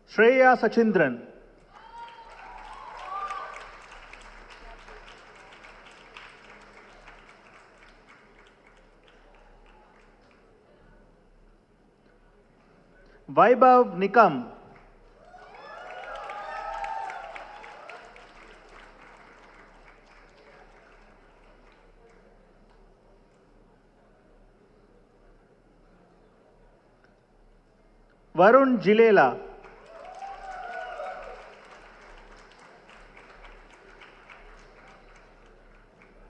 [SPEAKER 4] Shreya Sachindran. Vaibhav Nikam. Varun Jilela.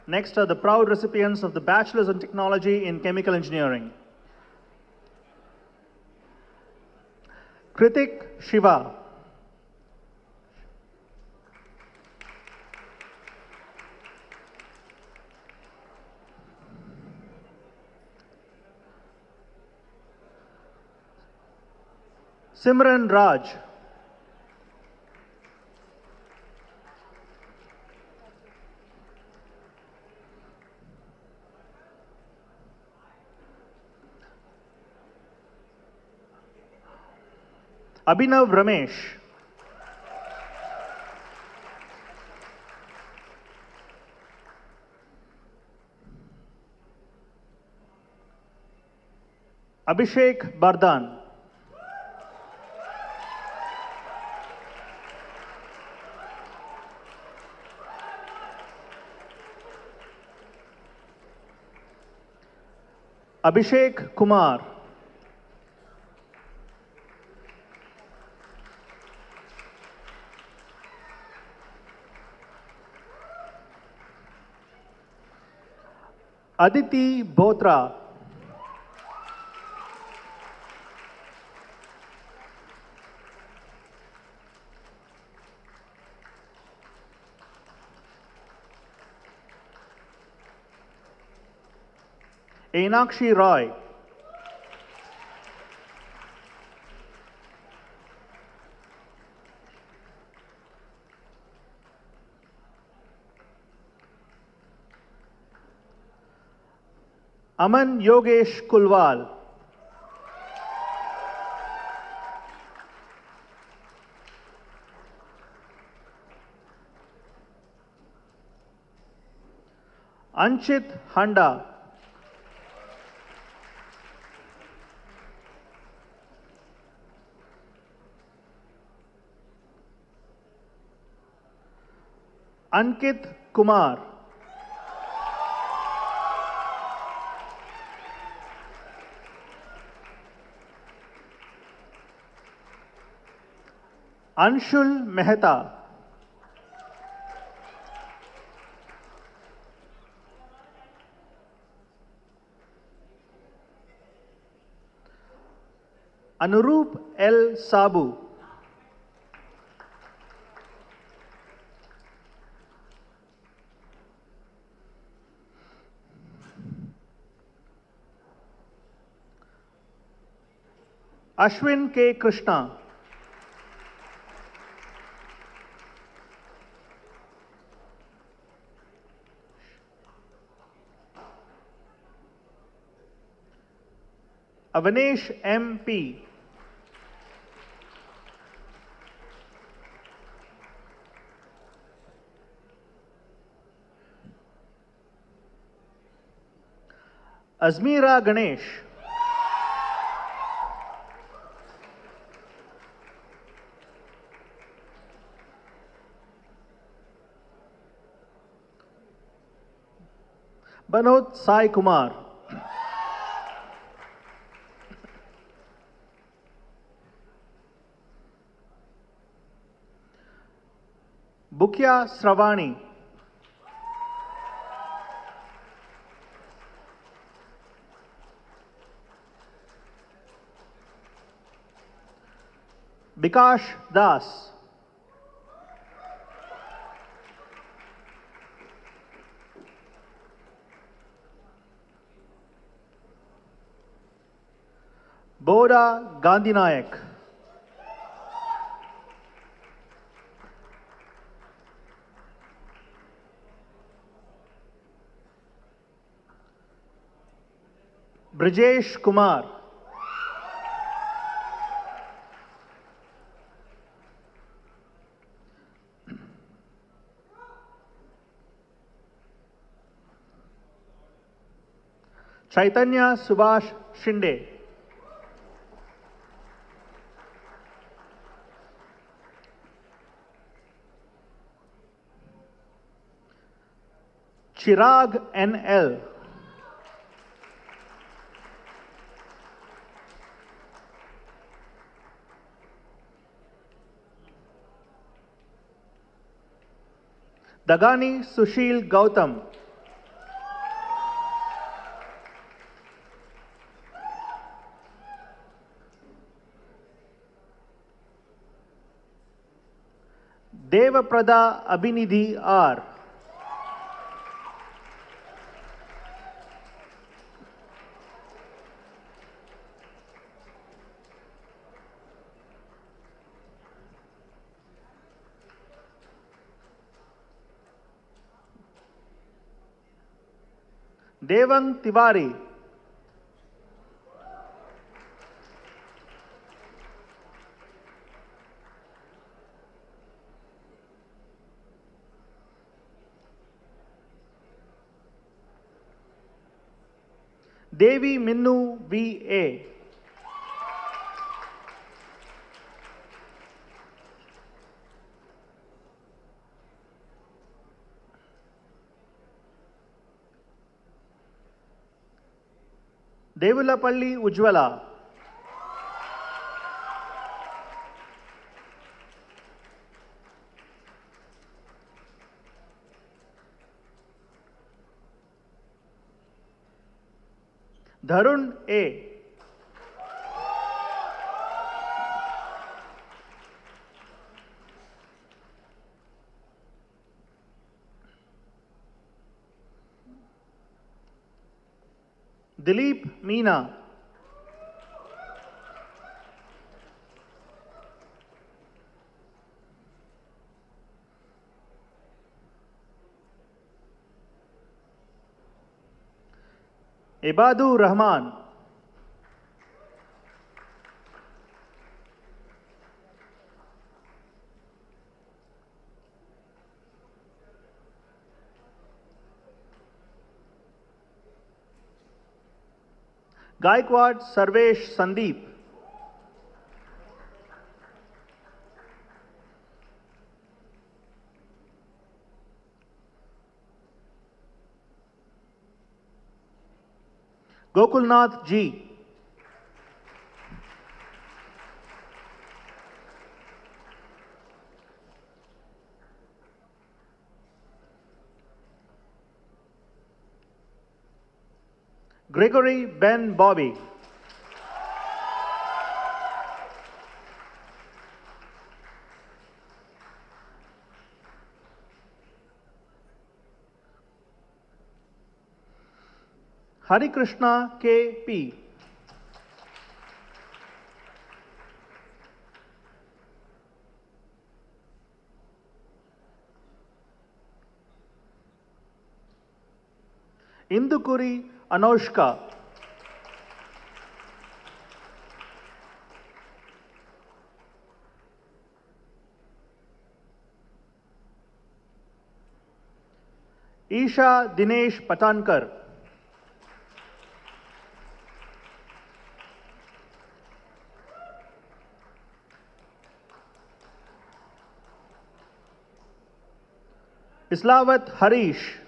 [SPEAKER 4] Next are the proud recipients of the Bachelor's in Technology in Chemical Engineering. Kritik Shiva. Simran Raj. Abhinav Ramesh. Abhishek Bardhan. Abhishek Kumar. Aditi Botra. Enakshi Roy. Aman Yogesh Kulwal. Anchit Handa. Ankit Kumar. Anshul Mehta. Anurup L. Sabu. Ashwin K. Krishna. Avanesh M.P. Azmeera Ganesh. Banod Sai Kumar. Bukya Sravani. Bikash Das. Boda Gandhinayak. Brijesh Kumar. Chaitanya Subhash Shinde. Chirag NL. Dagani Sushil Gautam. Devaprada Abhinidhi R. Devang Tiwari. Devi Minnu V.A. Devulapalli Ujjwala. Dharun A. Dilip Meena. Ibadu Rahman. Gaikwad Sarvesh Sandeep. Gokulnath G. Gregory Ben Bobby. Hari Krishna K.P. Indukuri Anushka. Isha Dinesh Patankar. Islawat Harish.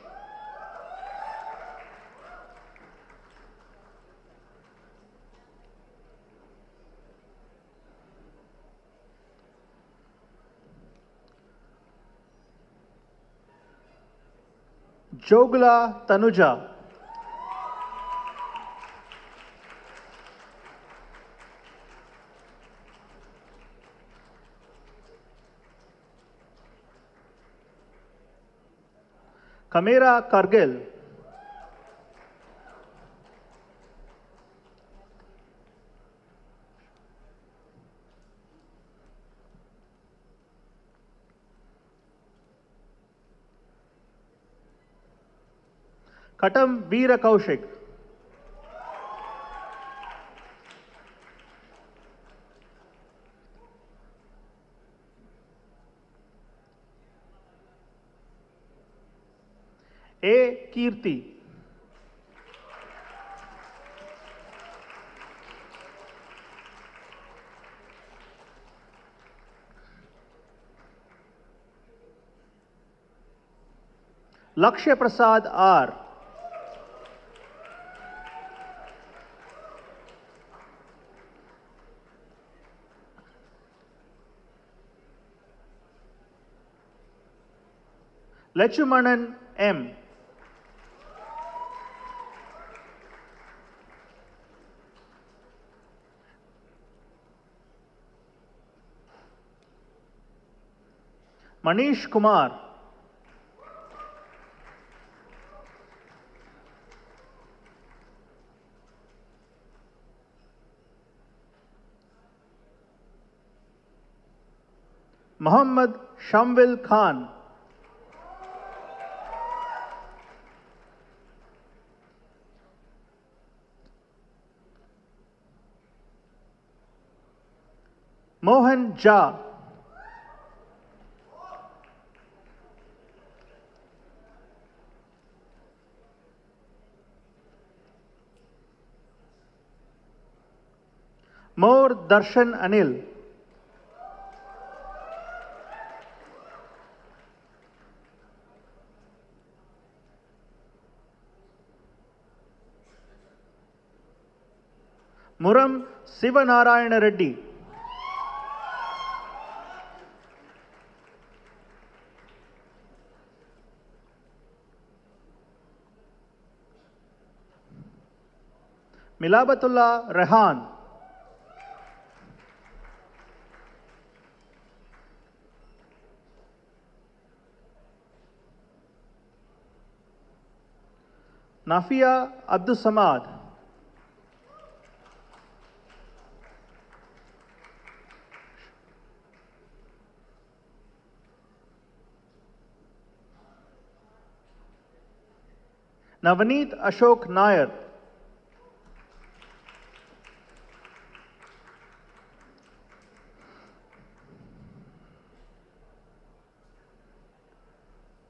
[SPEAKER 4] Jogula Tanuja. Kamera Kargil. Katam Veera Kaushik. A. Kirti. Lakshya Prasad R. Lechumanan M. Manish Kumar. Muhammad Shambil Khan. Mohan Jha. More Darshan Anil. Muram Sivanarayana Reddy. Milabatullah Rehan. Nafia Abdus Samad. Navneet Ashok Nair.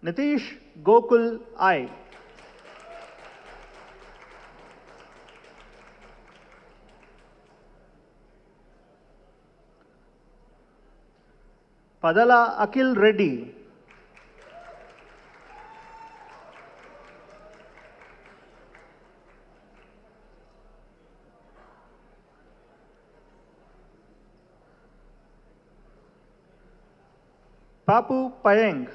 [SPEAKER 4] Nitish Gokul I. Padala Akil Reddy. Papu Payeng.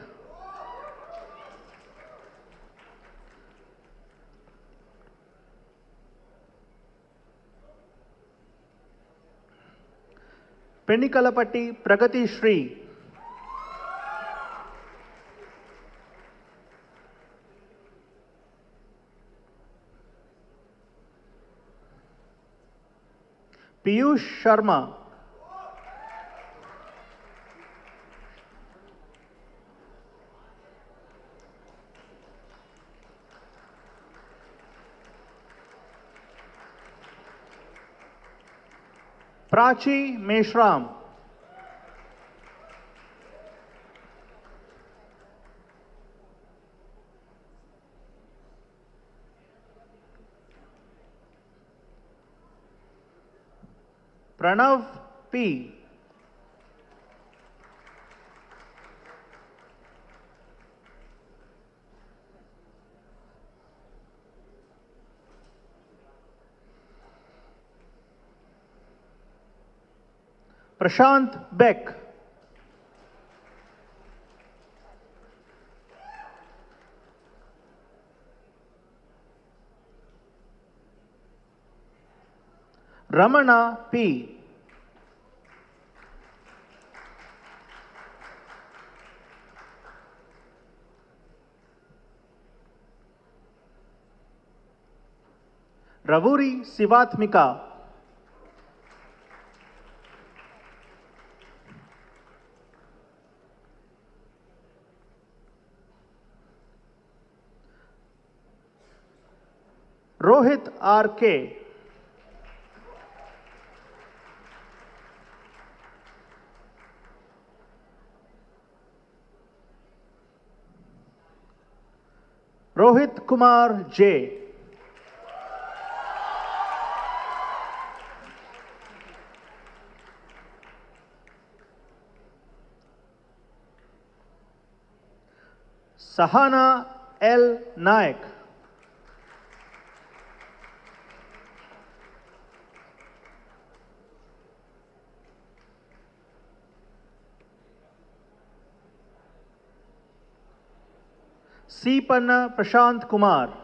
[SPEAKER 4] Penikalapatti Pragati Shri. Piyush Sharma. Prachi Meshram. Pranav P. Prashant Beck. Ramana P. Ravuri Sivatmika. Rohit R.K. Rohit Kumar J. Sahana L. Naik. C. Panna Prashant Kumar.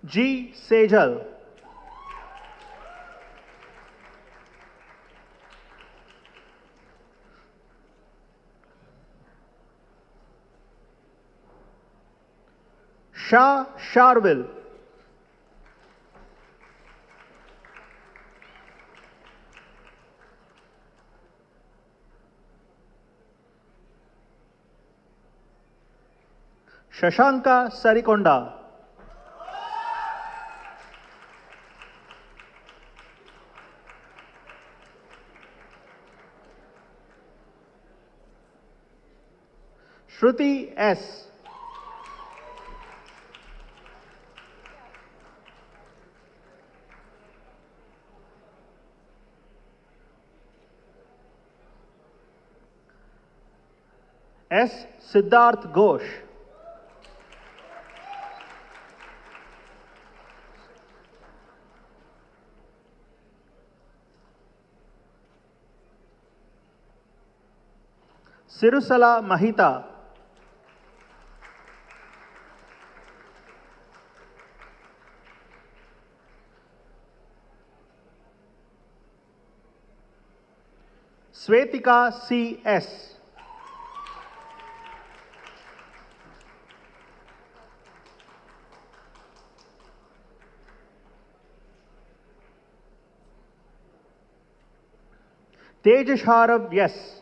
[SPEAKER 4] G. Sejal. Shah Sharvil. Shashanka Sarikonda. Shruti S. S. Siddharth Ghosh. Sirusala Mahita. Svetika C.S. Tejasharav S.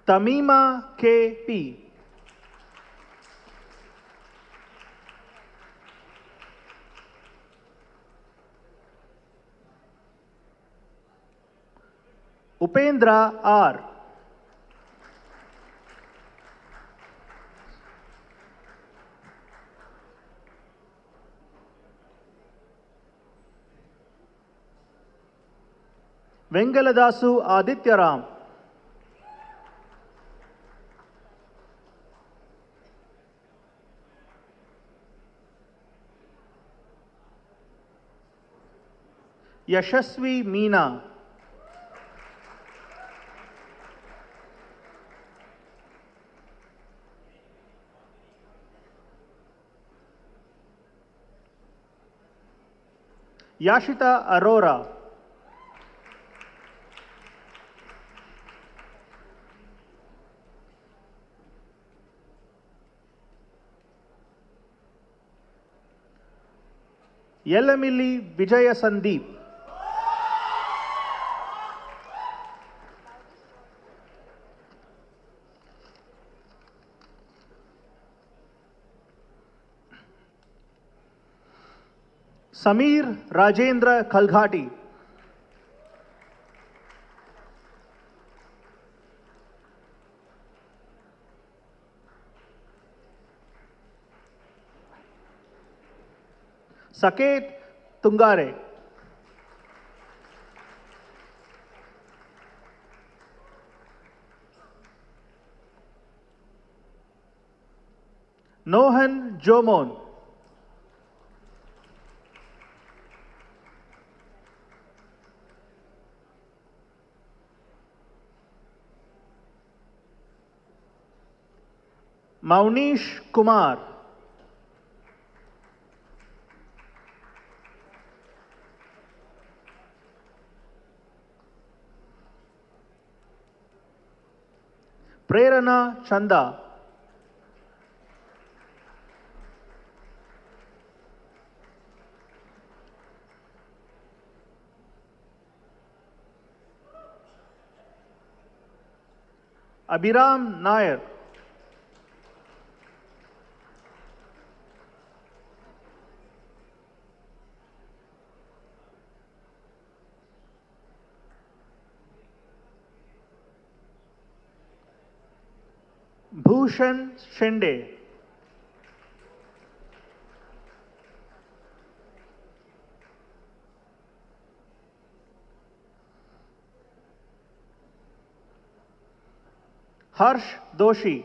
[SPEAKER 4] Tamima K.P. Upendra R. Vengaladasu Adityaram. Yashasvi Meena. Yashita Arora. Yellamilli Vijaya Sandeep. Samir Rajendra Khalghati. Saket Tungare. Nohan Jomon. Maunish Kumar. Prerana Chanda. Abhiram Nair. Bhushan Shinde. Harsh Doshi.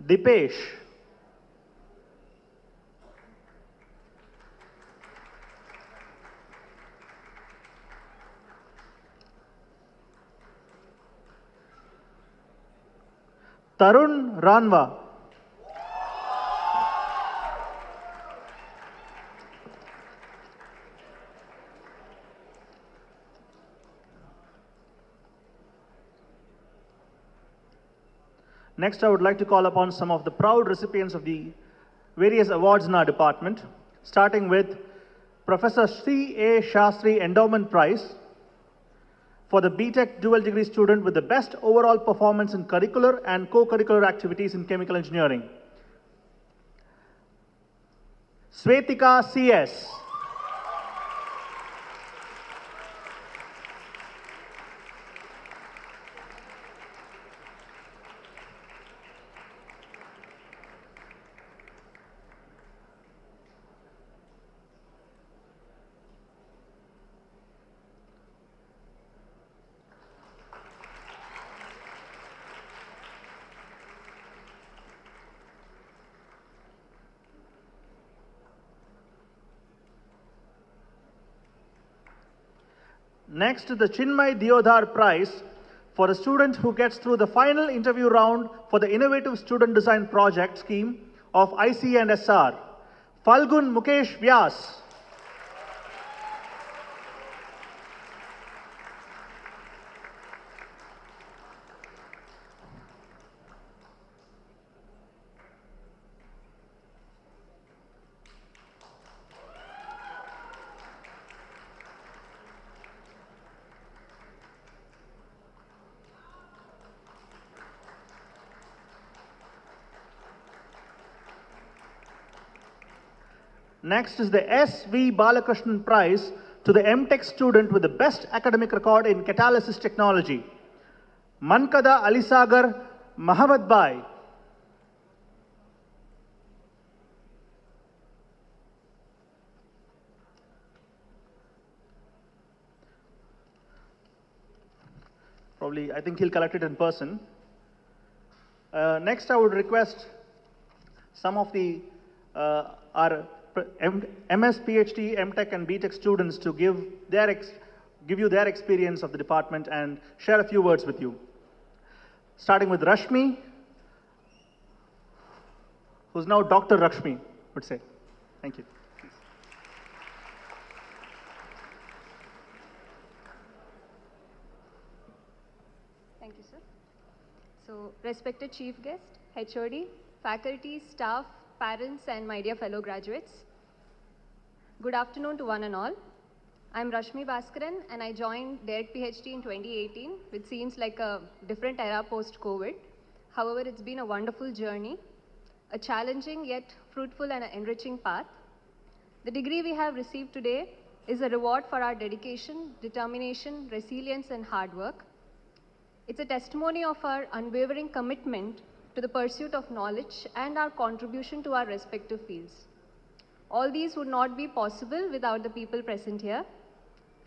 [SPEAKER 4] Dipesh. Tarun Ranva. Next, I would like to call upon some of the proud recipients of the various awards in our department, starting with Professor C. A. Shastri Endowment Prize for the BTech dual degree student with the best overall performance in curricular and co-curricular activities in chemical engineering. Svetika C.S. Next, the Chinmay Diodhar Prize for a student who gets through the final interview round for the Innovative Student Design Project scheme of IC and SR. Falgun Mukesh Vyas. Next is the S.V. Balakrishnan Prize to the MTech student with the best academic record in catalysis technology. Mankada Alisagar Mahamad Bhai. Probably, I think he'll collect it in person. Next, I would request some of the our MS, PhD, MTech, and BTech students to give you their experience of the department and share a few words with you. Starting with Rashmi, who's now Dr. Rashmi, would say. Thank you.
[SPEAKER 5] Thank you, sir. So, respected chief guest, HOD, faculty, staff, parents, and my dear fellow graduates. Good afternoon to one and all. I'm Rashmi Bhaskaran, and I joined Direct PhD in 2018, which seems like a different era post-COVID. However, it's been a wonderful journey, a challenging yet fruitful and enriching path. The degree we have received today is a reward for our dedication, determination, resilience, and hard work. It's a testimony of our unwavering commitment to the pursuit of knowledge and our contribution to our respective fields. All these would not be possible without the people present here.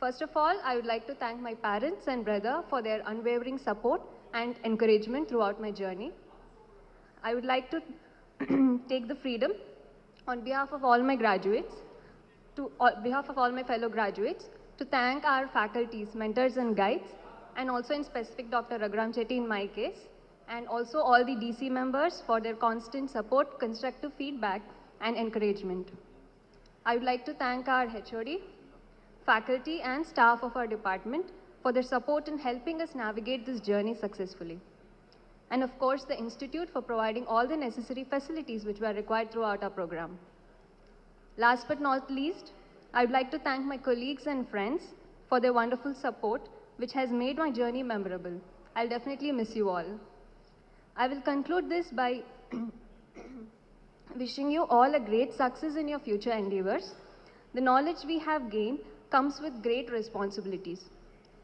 [SPEAKER 5] First of all, I would like to thank my parents and brother for their unwavering support and encouragement throughout my journey. I would like to take the freedom on behalf of all my graduates, on behalf of all my fellow graduates, to thank our faculties, mentors and guides, and also in specific Dr. Raghuram Chetty in my case, and also all the DC members for their constant support, constructive feedback, and encouragement. I would like to thank our HOD, faculty and staff of our department for their support in helping us navigate this journey successfully. And of course, the Institute for providing all the necessary facilities which were required throughout our program. Last but not least, I would like to thank my colleagues and friends for their wonderful support, which has made my journey memorable. I'll definitely miss you all. I will conclude this by wishing you all a great success in your future endeavors. The knowledge we have gained comes with great responsibilities.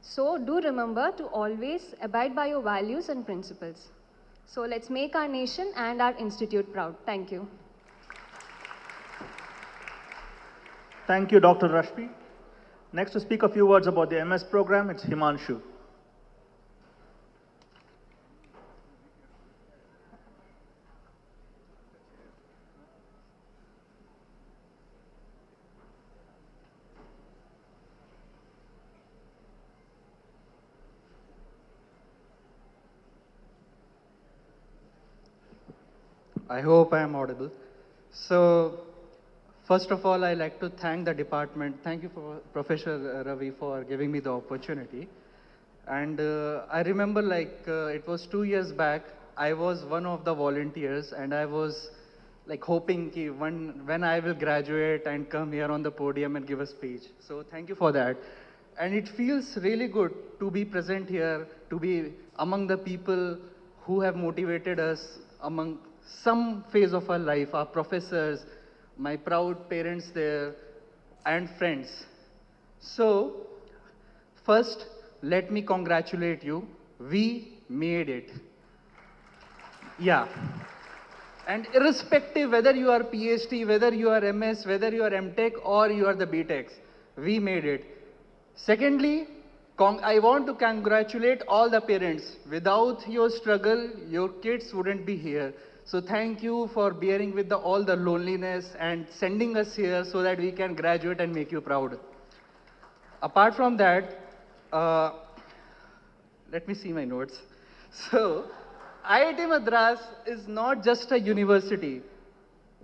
[SPEAKER 5] So do remember to always abide by your values and principles. So let's make our nation and our institute proud. Thank you.
[SPEAKER 4] Thank you, Dr. Rashmi. Next to speak a few words about the MS program, it's Himanshu.
[SPEAKER 6] I hope I am audible. So, first of all, I like to thank the department. Thank you, for Professor Ravi, for giving me the opportunity. And I remember it was 2 years back, I was one of the volunteers and I was like hoping when I will graduate and come here on the podium and give a speech. So thank you for that. And it feels really good to be present here, to be among the people who have motivated us among some phase of our life, our professors, my proud parents there, and friends. So, first, let me congratulate you. We made it. Yeah. And irrespective whether you are PhD, whether you are MS, whether you are MTech, or you are the BTechs, we made it. Secondly, I want to congratulate all the parents. Without your struggle, your kids wouldn't be here. So thank you for bearing with all the loneliness and sending us here so that we can graduate and make you proud. Apart from that, let me see my notes. So, IIT Madras is not just a university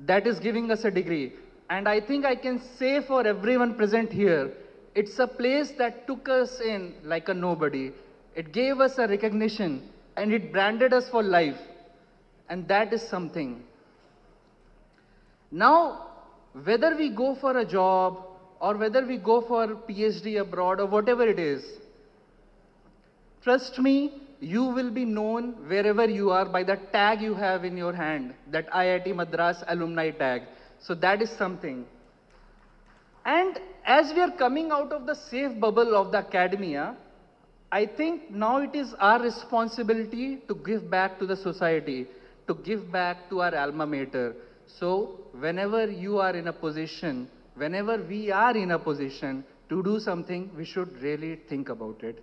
[SPEAKER 6] that is giving us a degree. And I think I can say for everyone present here, it's a place that took us in like a nobody. It gave us a recognition and it branded us for life. And that is something. Now, whether we go for a job or whether we go for PhD abroad or whatever it is, trust me, you will be known wherever you are by the tag you have in your hand, that IIT Madras alumni tag. So that is something. And as we are coming out of the safe bubble of the academia, I think now it is our responsibility to give back to the society, to give back to our alma mater. So whenever you are in a position, whenever we are in a position to do something, we should really think about it.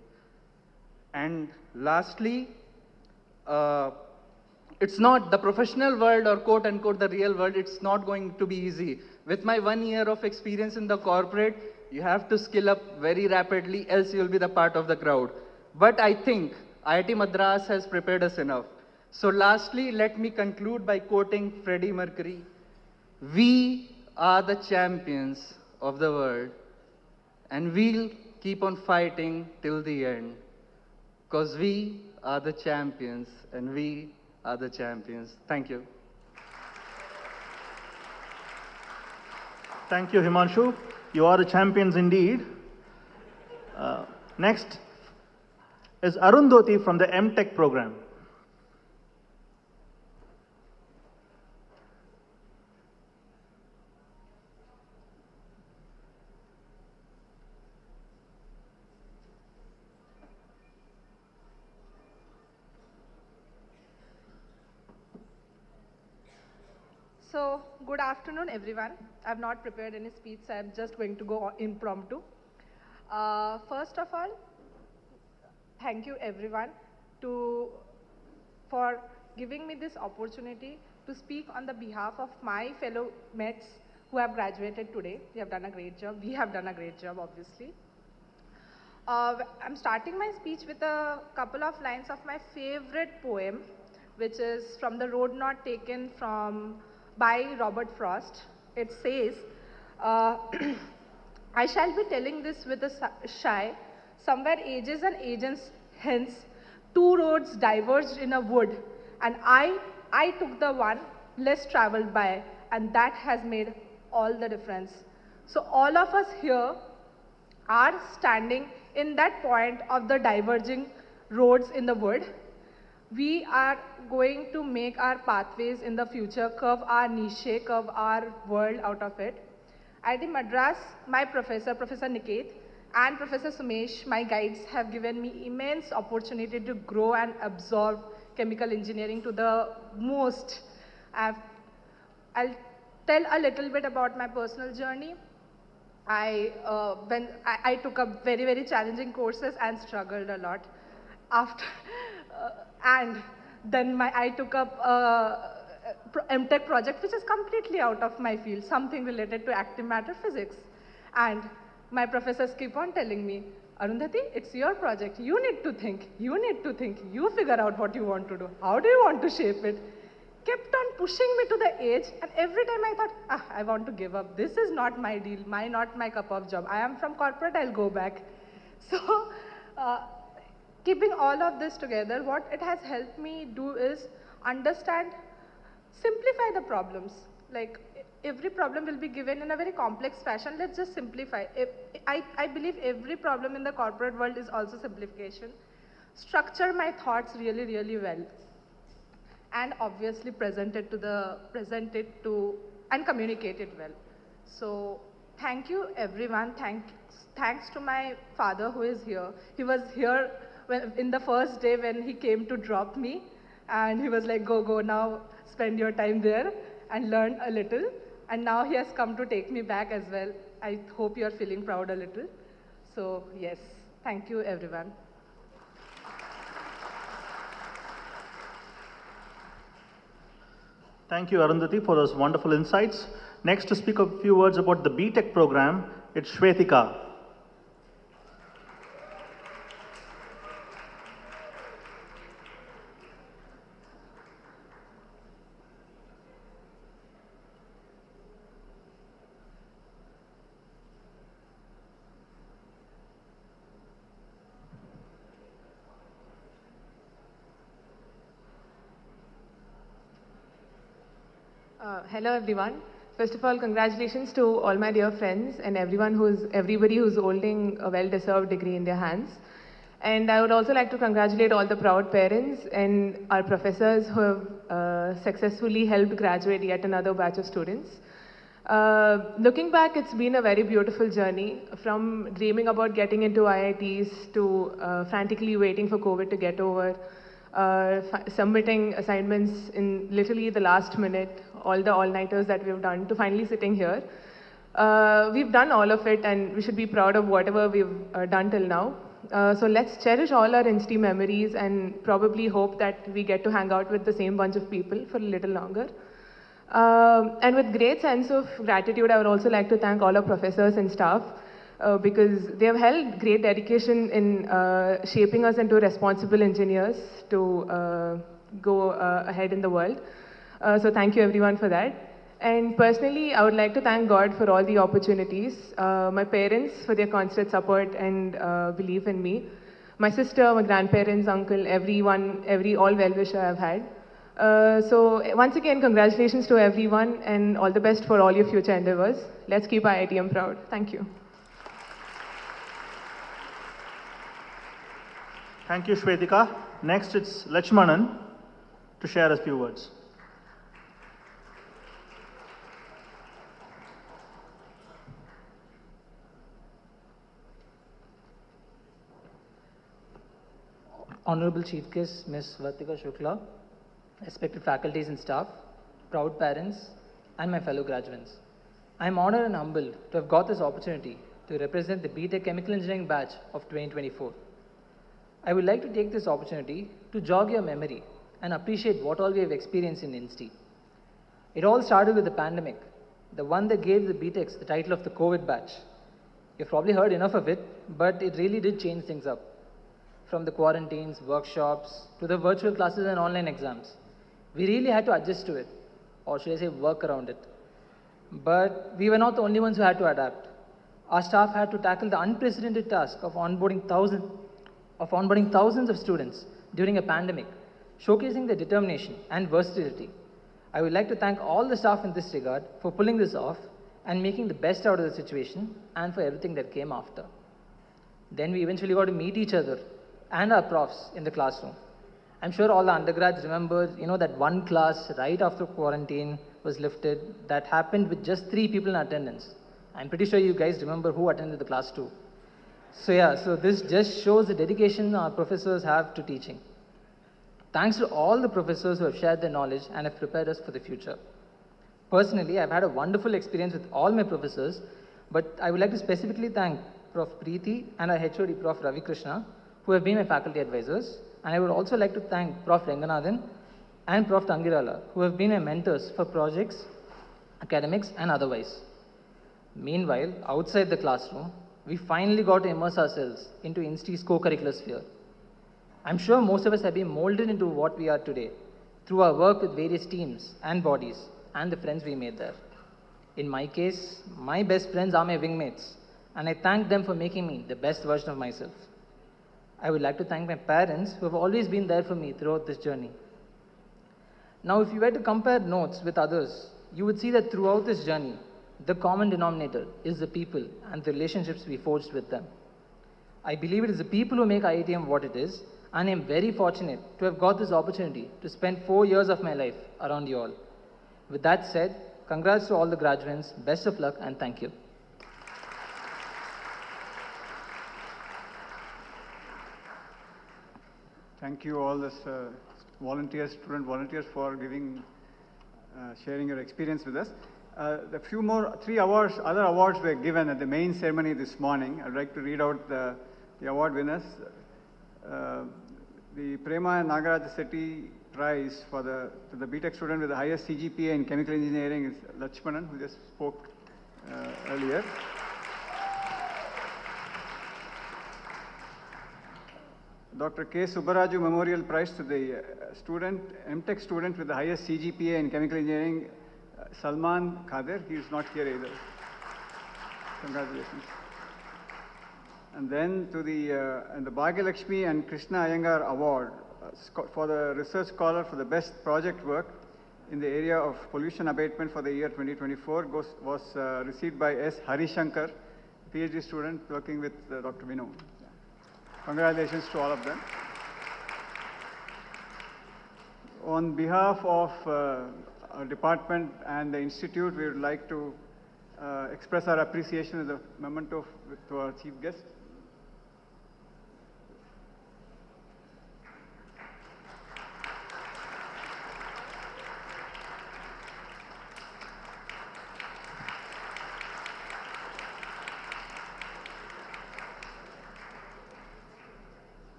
[SPEAKER 6] And lastly, it's not the professional world or quote unquote the real world, it's not going to be easy. With my 1 year of experience in the corporate, you have to skill up very rapidly, else you'll be the part of the crowd. But I think IIT Madras has prepared us enough. So lastly, let me conclude by quoting Freddie Mercury. We are the champions of the world, and we'll keep on fighting till the end. Because we are the champions, and we are the champions. Thank you.
[SPEAKER 4] Thank you, Himanshu. You are the champions indeed. Next is Arundhati from the MTech program.
[SPEAKER 7] So, good afternoon, everyone. I've not prepared any speech, so I'm just going to go impromptu. First of all, thank you, everyone, for giving me this opportunity to speak on the behalf of my fellow mates who have graduated today. They have done a great job. We have done a great job, obviously. I'm starting my speech with a couple of lines of my favorite poem, which is from The Road Not Taken by Robert Frost. It says, I shall be telling this with a sigh, somewhere ages and ages hence, two roads diverged in a wood, and I took the one less traveled by, and that has made all the difference. So all of us here are standing in that point of the diverging roads in the wood. We are going to make our pathways in the future, curve our niche, curve our world out of it. At the Madras, my professor, Professor Niket, and Professor Sumesh, my guides, have given me immense opportunity to grow and absorb chemical engineering to the most. I'll tell a little bit about my personal journey. I took up very, very challenging courses and struggled a lot. And then I took up MTech project, which is completely out of my field, something related to active matter physics. And my professors keep on telling me, Arundhati, it's your project. You need to think. You figure out what you want to do. How do you want to shape it? Kept on pushing me to the edge, and every time I thought, I want to give up. This is not my deal, not my cup of job. I am from corporate, I'll go back. So, keeping all of this together, what it has helped me do is understand, simplify the problems. Like, every problem will be given in a very complex fashion. Let's just simplify. I believe every problem in the corporate world is also simplification. Structure my thoughts really, really well. And obviously present it to and communicate it well. So thank you, everyone. Thanks to my father who is here. He was here in the first day when he came to drop me, and he was like, go now, spend your time there and learn a little. And now he has come to take me back as well. I hope you are feeling proud a little. So yes, thank you, everyone.
[SPEAKER 4] Thank you, Arundhati, for those wonderful insights. Next, to speak a few words about the BTech program, it's Shwetika.
[SPEAKER 8] Hello everyone. First of all, congratulations to all my dear friends and everybody who's holding a well-deserved degree in their hands. And I would also like to congratulate all the proud parents and our professors who have successfully helped graduate yet another batch of students. Looking back, it's been a very beautiful journey, from dreaming about getting into IITs to frantically waiting for COVID to get over, submitting assignments in literally the last minute, all the all-nighters that we've done, to finally sitting here. We've done all of it, and we should be proud of whatever we've done till now. So let's cherish all our Insta memories and probably hope that we get to hang out with the same bunch of people for a little longer. And with great sense of gratitude, I would also like to thank all our professors and staff because they have held great dedication in shaping us into responsible engineers to go ahead in the world. So thank you everyone for that. And personally, I would like to thank God for all the opportunities, my parents for their constant support and belief in me, my sister, my grandparents, uncle, everyone, all well-wisher I've had. So once again, congratulations to everyone and all the best for all your future endeavors. Let's keep IITM proud. Thank you.
[SPEAKER 4] Thank you, Shwetika. Next, it's Lachmanan to share a few words.
[SPEAKER 9] Honorable Chief Guest, Ms. Vartika Shukla, respected faculties and staff, proud parents, and my fellow graduates. I am honored and humbled to have got this opportunity to represent the BTech Chemical Engineering batch of 2024. I would like to take this opportunity to jog your memory and appreciate what all we have experienced in INSTI. It all started with the pandemic, the one that gave the BTechs the title of the COVID batch. You've probably heard enough of it, but it really did change things up. From the quarantines, workshops, to the virtual classes and online exams. We really had to adjust to it, or should I say work around it. But we were not the only ones who had to adapt. Our staff had to tackle the unprecedented task of onboarding thousands of students during a pandemic, showcasing their determination and versatility. I would like to thank all the staff in this regard for pulling this off and making the best out of the situation and for everything that came after. Then we eventually got to meet each other and our profs in the classroom. I'm sure all the undergrads remember, that one class right after quarantine was lifted that happened with just 3 people in attendance. I'm pretty sure you guys remember who attended the class too. So this just shows the dedication our professors have to teaching. Thanks to all the professors who have shared their knowledge and have prepared us for the future. Personally, I've had a wonderful experience with all my professors, but I would like to specifically thank Prof. Preeti and our HOD Prof. Ravi Krishna, who have been my faculty advisors. And I would also like to thank Prof. Ranganathan and Prof. Tangirala, who have been my mentors for projects, academics, and otherwise. Meanwhile, outside the classroom, we finally got to immerse ourselves into INSTI's co-curricular sphere. I'm sure most of us have been molded into what we are today through our work with various teams and bodies and the friends we made there. In my case, my best friends are my wingmates, and I thank them for making me the best version of myself. I would like to thank my parents who have always been there for me throughout this journey. Now, if you were to compare notes with others, you would see that throughout this journey, the common denominator is the people and the relationships we forged with them. I believe it is the people who make IITM what it is, and I am very fortunate to have got this opportunity to spend 4 years of my life around you all. With that said, congrats to all the graduates, best of luck, and thank you.
[SPEAKER 1] Thank you all the student volunteers for sharing your experience with us. The 3 other awards were given at the main ceremony this morning. I'd like to read out the award winners. The Prema and Nagaraja Sethi Prize to the BTech student with the highest CGPA in chemical engineering is Lakshmanan, who just spoke earlier. Dr. K. Subbaraju Memorial Prize to the MTech student with the highest CGPA in chemical engineering, Salman Khader. He is not here either. Congratulations. And then to the Bhagyalakshmi and Krishna Iyengar Award for the research scholar for the best project work in the area of pollution abatement for the year 2024 was received by S. Harishankar, PhD student working with Dr. Vinu. Congratulations to all of them. On behalf of our department and the institute, we would like to express our appreciation as a memento to our chief guest.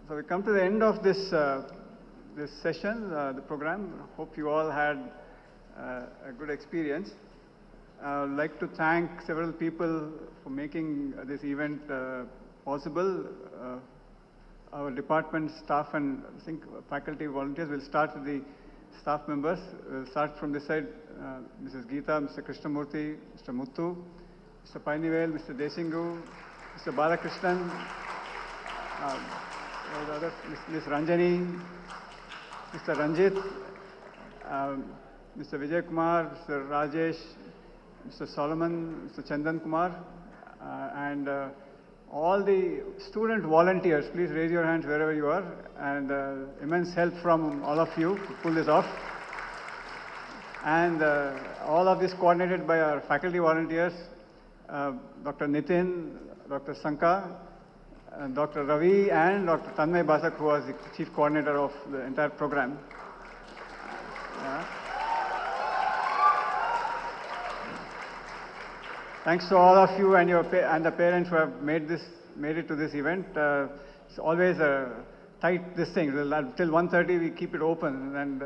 [SPEAKER 1] So we come to the end of this session, the program. Hope you all had a good experience. I would like to thank several people for making this event possible. Our department staff and I think faculty volunteers. Will start with the staff members. We'll start from this side. Mrs. Geeta, Mr. Krishnamurthy, Mr. Muthu, Mr. Painivel, Mr. Desingu, Mr. Balakrishnan, Ms. Ranjani, Mr. Ranjit, Mr. Vijay Kumar, Mr. Rajesh, Mr. Solomon, Mr. Chandan Kumar, and all the student volunteers. Please raise your hands wherever you are, and immense help from all of you to pull this off. And all of this coordinated by our faculty volunteers, Dr. Nitin, Dr. Sanka, Dr. Ravi and Dr. Tanmay Basak, who was the chief coordinator of the entire program. Yeah. Thanks to all of you and and the parents who have made it to this event. It's always a tight this thing. Till 1:30 we keep it open, and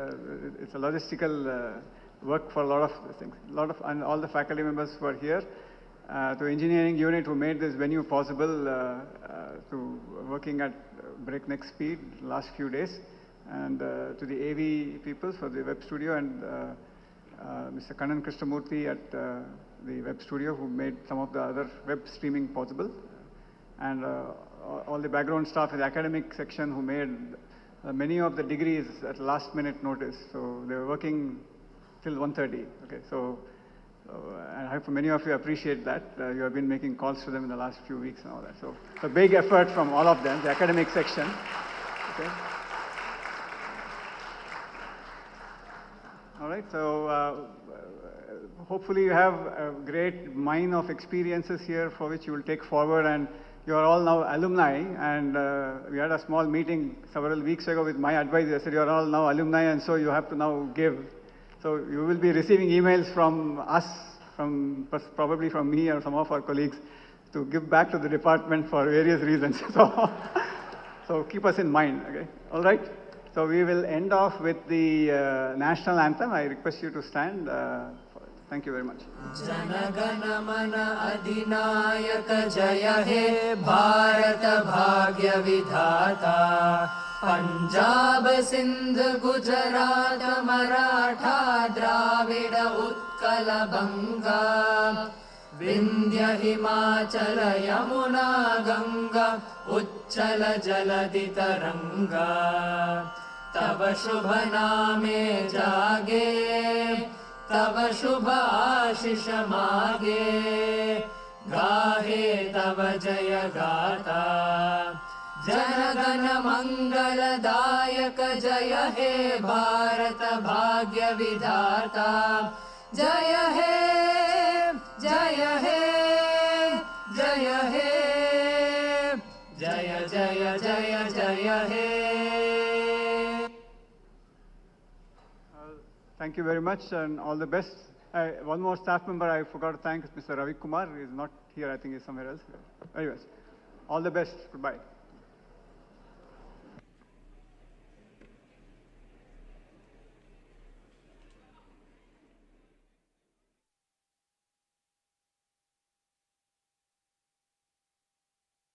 [SPEAKER 1] it's a logistical work for a lot of things. And all the faculty members who are here, to engineering unit who made this venue possible, to working at breakneck speed last few days, and to the AV people for the web studio, and Mr. Kannan Krishnamurthy at the web studio who made some of the other web streaming possible, and all the background staff in the academic section who made many of the degrees at last minute notice. So they were working till 1:30. Okay, so I hope many of you appreciate that. You have been making calls to them in the last few weeks and all that. So it's a big effort from all of them, the academic section. Okay. All right, so hopefully you have a great mine of experiences here for which you will take forward, and you are all now alumni, and we had a small meeting several weeks ago with my advisor. I said, you are all now alumni, and so you have to now give. So you will be receiving emails from us, probably from me or some of our colleagues, to give back to the department for various reasons. So keep us in mind, okay? All right? So we will end off with the national anthem. I request you to stand. Thank you very much.
[SPEAKER 2] Janagana mana adinayaka jaya he Bharat bhagya vidhata Punjab Sindh Gujarat Maratha Dravida Utkala Banga Vindhya Himachala Yamuna Ganga Uchchala Jaladi Taranga Tava Shubha Name Jage तव शुभ आशीष मागे गाहे तव जय गाता जनगण मंगलदायक जय हे भारत भाग्य विधाता जय हे जय हे जय हे जय जय जय जय हे.
[SPEAKER 1] Thank you very much and all the best. One more staff member I forgot to thank is Mr. Ravi Kumar. He is not here, I think he's somewhere else. Anyways, all the best. Goodbye.